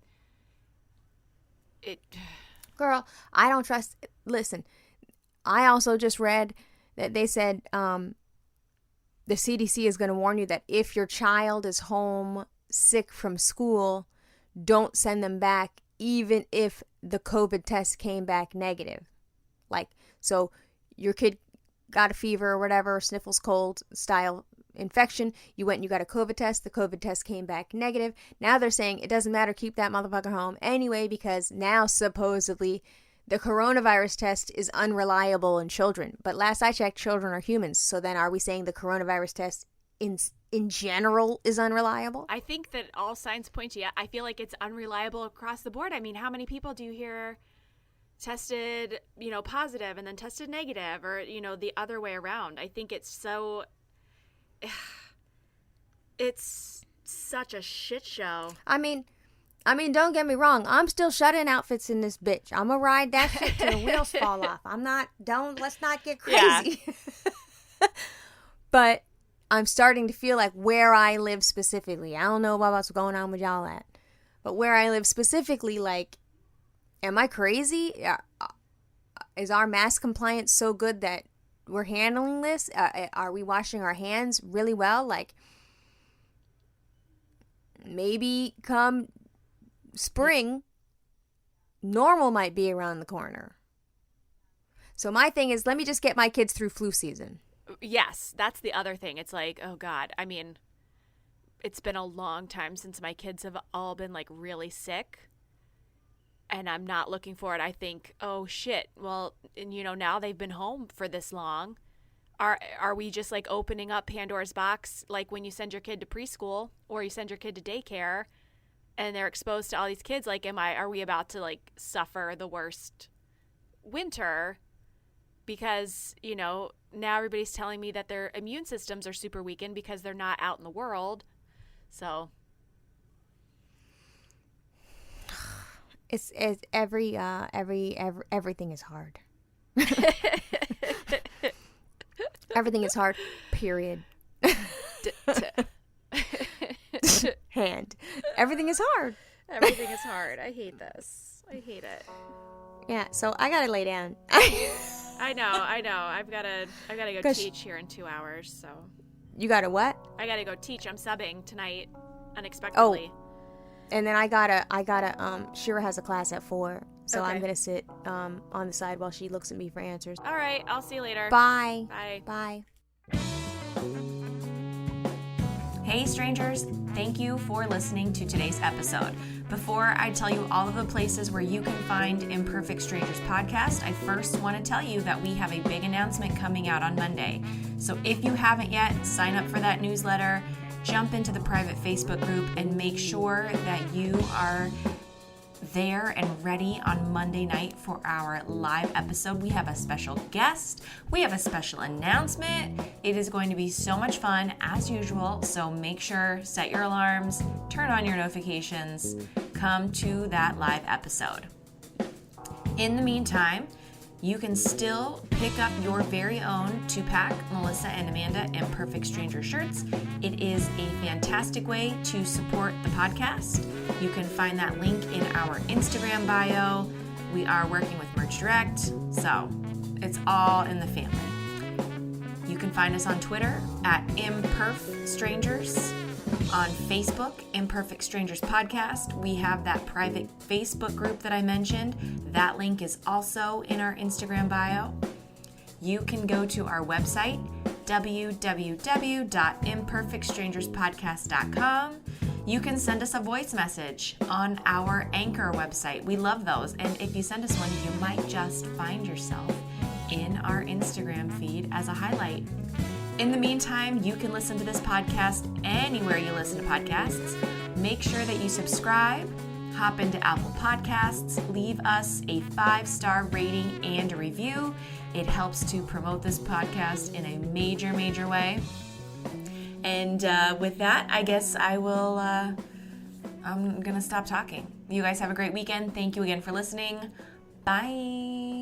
Girl, I don't trust. Listen, I also just read that they said the CDC is going to warn you that if your child is home sick from school, don't send them back, even if the COVID test came back negative. Like, so your kid got a fever or whatever, sniffles, cold style infection. You went and you got a COVID test. The COVID test came back negative. Now they're saying it doesn't matter. Keep that motherfucker home anyway, because now supposedly the coronavirus test is unreliable in children. But last I checked, children are humans. So then are we saying the coronavirus test in general is unreliable? I think that all signs point to, I feel like it's unreliable across the board. I mean, how many people do you hear tested, you know, positive and then tested negative, or, you know, the other way around? I think it's so, it's such a shit show. I mean, don't get me wrong. I'm still shut-in outfits in this bitch. I'm gonna ride that shit till the wheels fall off. Let's not get crazy. Yeah. But I'm starting to feel like where I live specifically, I don't know about what's going on with y'all at, but where I live specifically, like, am I crazy? Is our mask compliance so good that we're handling this? Are we washing our hands really well? Like, maybe come spring, normal might be around the corner. So my thing is, let me just get my kids through flu season. Yes, that's the other thing. It's like, oh God, I mean, it's been a long time since my kids have all been, like, really sick. And I'm not looking for it. I think, oh shit, well, and, you know, now they've been home for this long. Are we just, like, opening up Pandora's box, like when you send your kid to preschool or you send your kid to daycare and they're exposed to all these kids? Like, are we about to, like, suffer the worst winter? Because, you know, now everybody's telling me that their immune systems are super weakened because they're not out in the world. So it's everything is hard. Everything is hard. Period. Hand. Everything is hard. Everything is hard. I hate this. I hate it. Yeah, so I gotta lay down. I know. I gotta go teach here in 2 hours. So you gotta what? I gotta go teach. I'm subbing tonight, unexpectedly. Oh. And then Shira has a class at 4, so Okay. I'm gonna sit on the side while she looks at me for answers. All right, I'll see you later. Bye. Bye. Bye. Hey strangers, thank you for listening to today's episode. Before I tell you all of the places where you can find Imperfect Strangers Podcast, I first want to tell you that we have a big announcement coming out on Monday. So if you haven't yet, sign up for that newsletter, jump into the private Facebook group, and make sure that you are there and ready on Monday night for our live episode. We have a special guest. We have a special announcement. It is going to be so much fun as usual. So make sure, set your alarms, turn on your notifications, come to that live episode. In the meantime, you can still pick up your very own 2-pack Melissa and Amanda Imperfect Stranger shirts. It is a fantastic way to support the podcast. You can find that link in our Instagram bio. We are working with Merch Direct, so it's all in the family. You can find us on Twitter at Imperf Strangers. On Facebook, Imperfect Strangers Podcast. We have that private Facebook group that I mentioned. That link is also in our Instagram bio. You can go to our website, www.imperfectstrangerspodcast.com. You can send us a voice message on our Anchor website. We love those. And if you send us one, you might just find yourself in our Instagram feed as a highlight. In the meantime, you can listen to this podcast anywhere you listen to podcasts. Make sure that you subscribe, hop into Apple Podcasts, leave us a 5-star rating and a review. It helps to promote this podcast in a major, major way. And with that, I guess I'm going to stop talking. You guys have a great weekend. Thank you again for listening. Bye.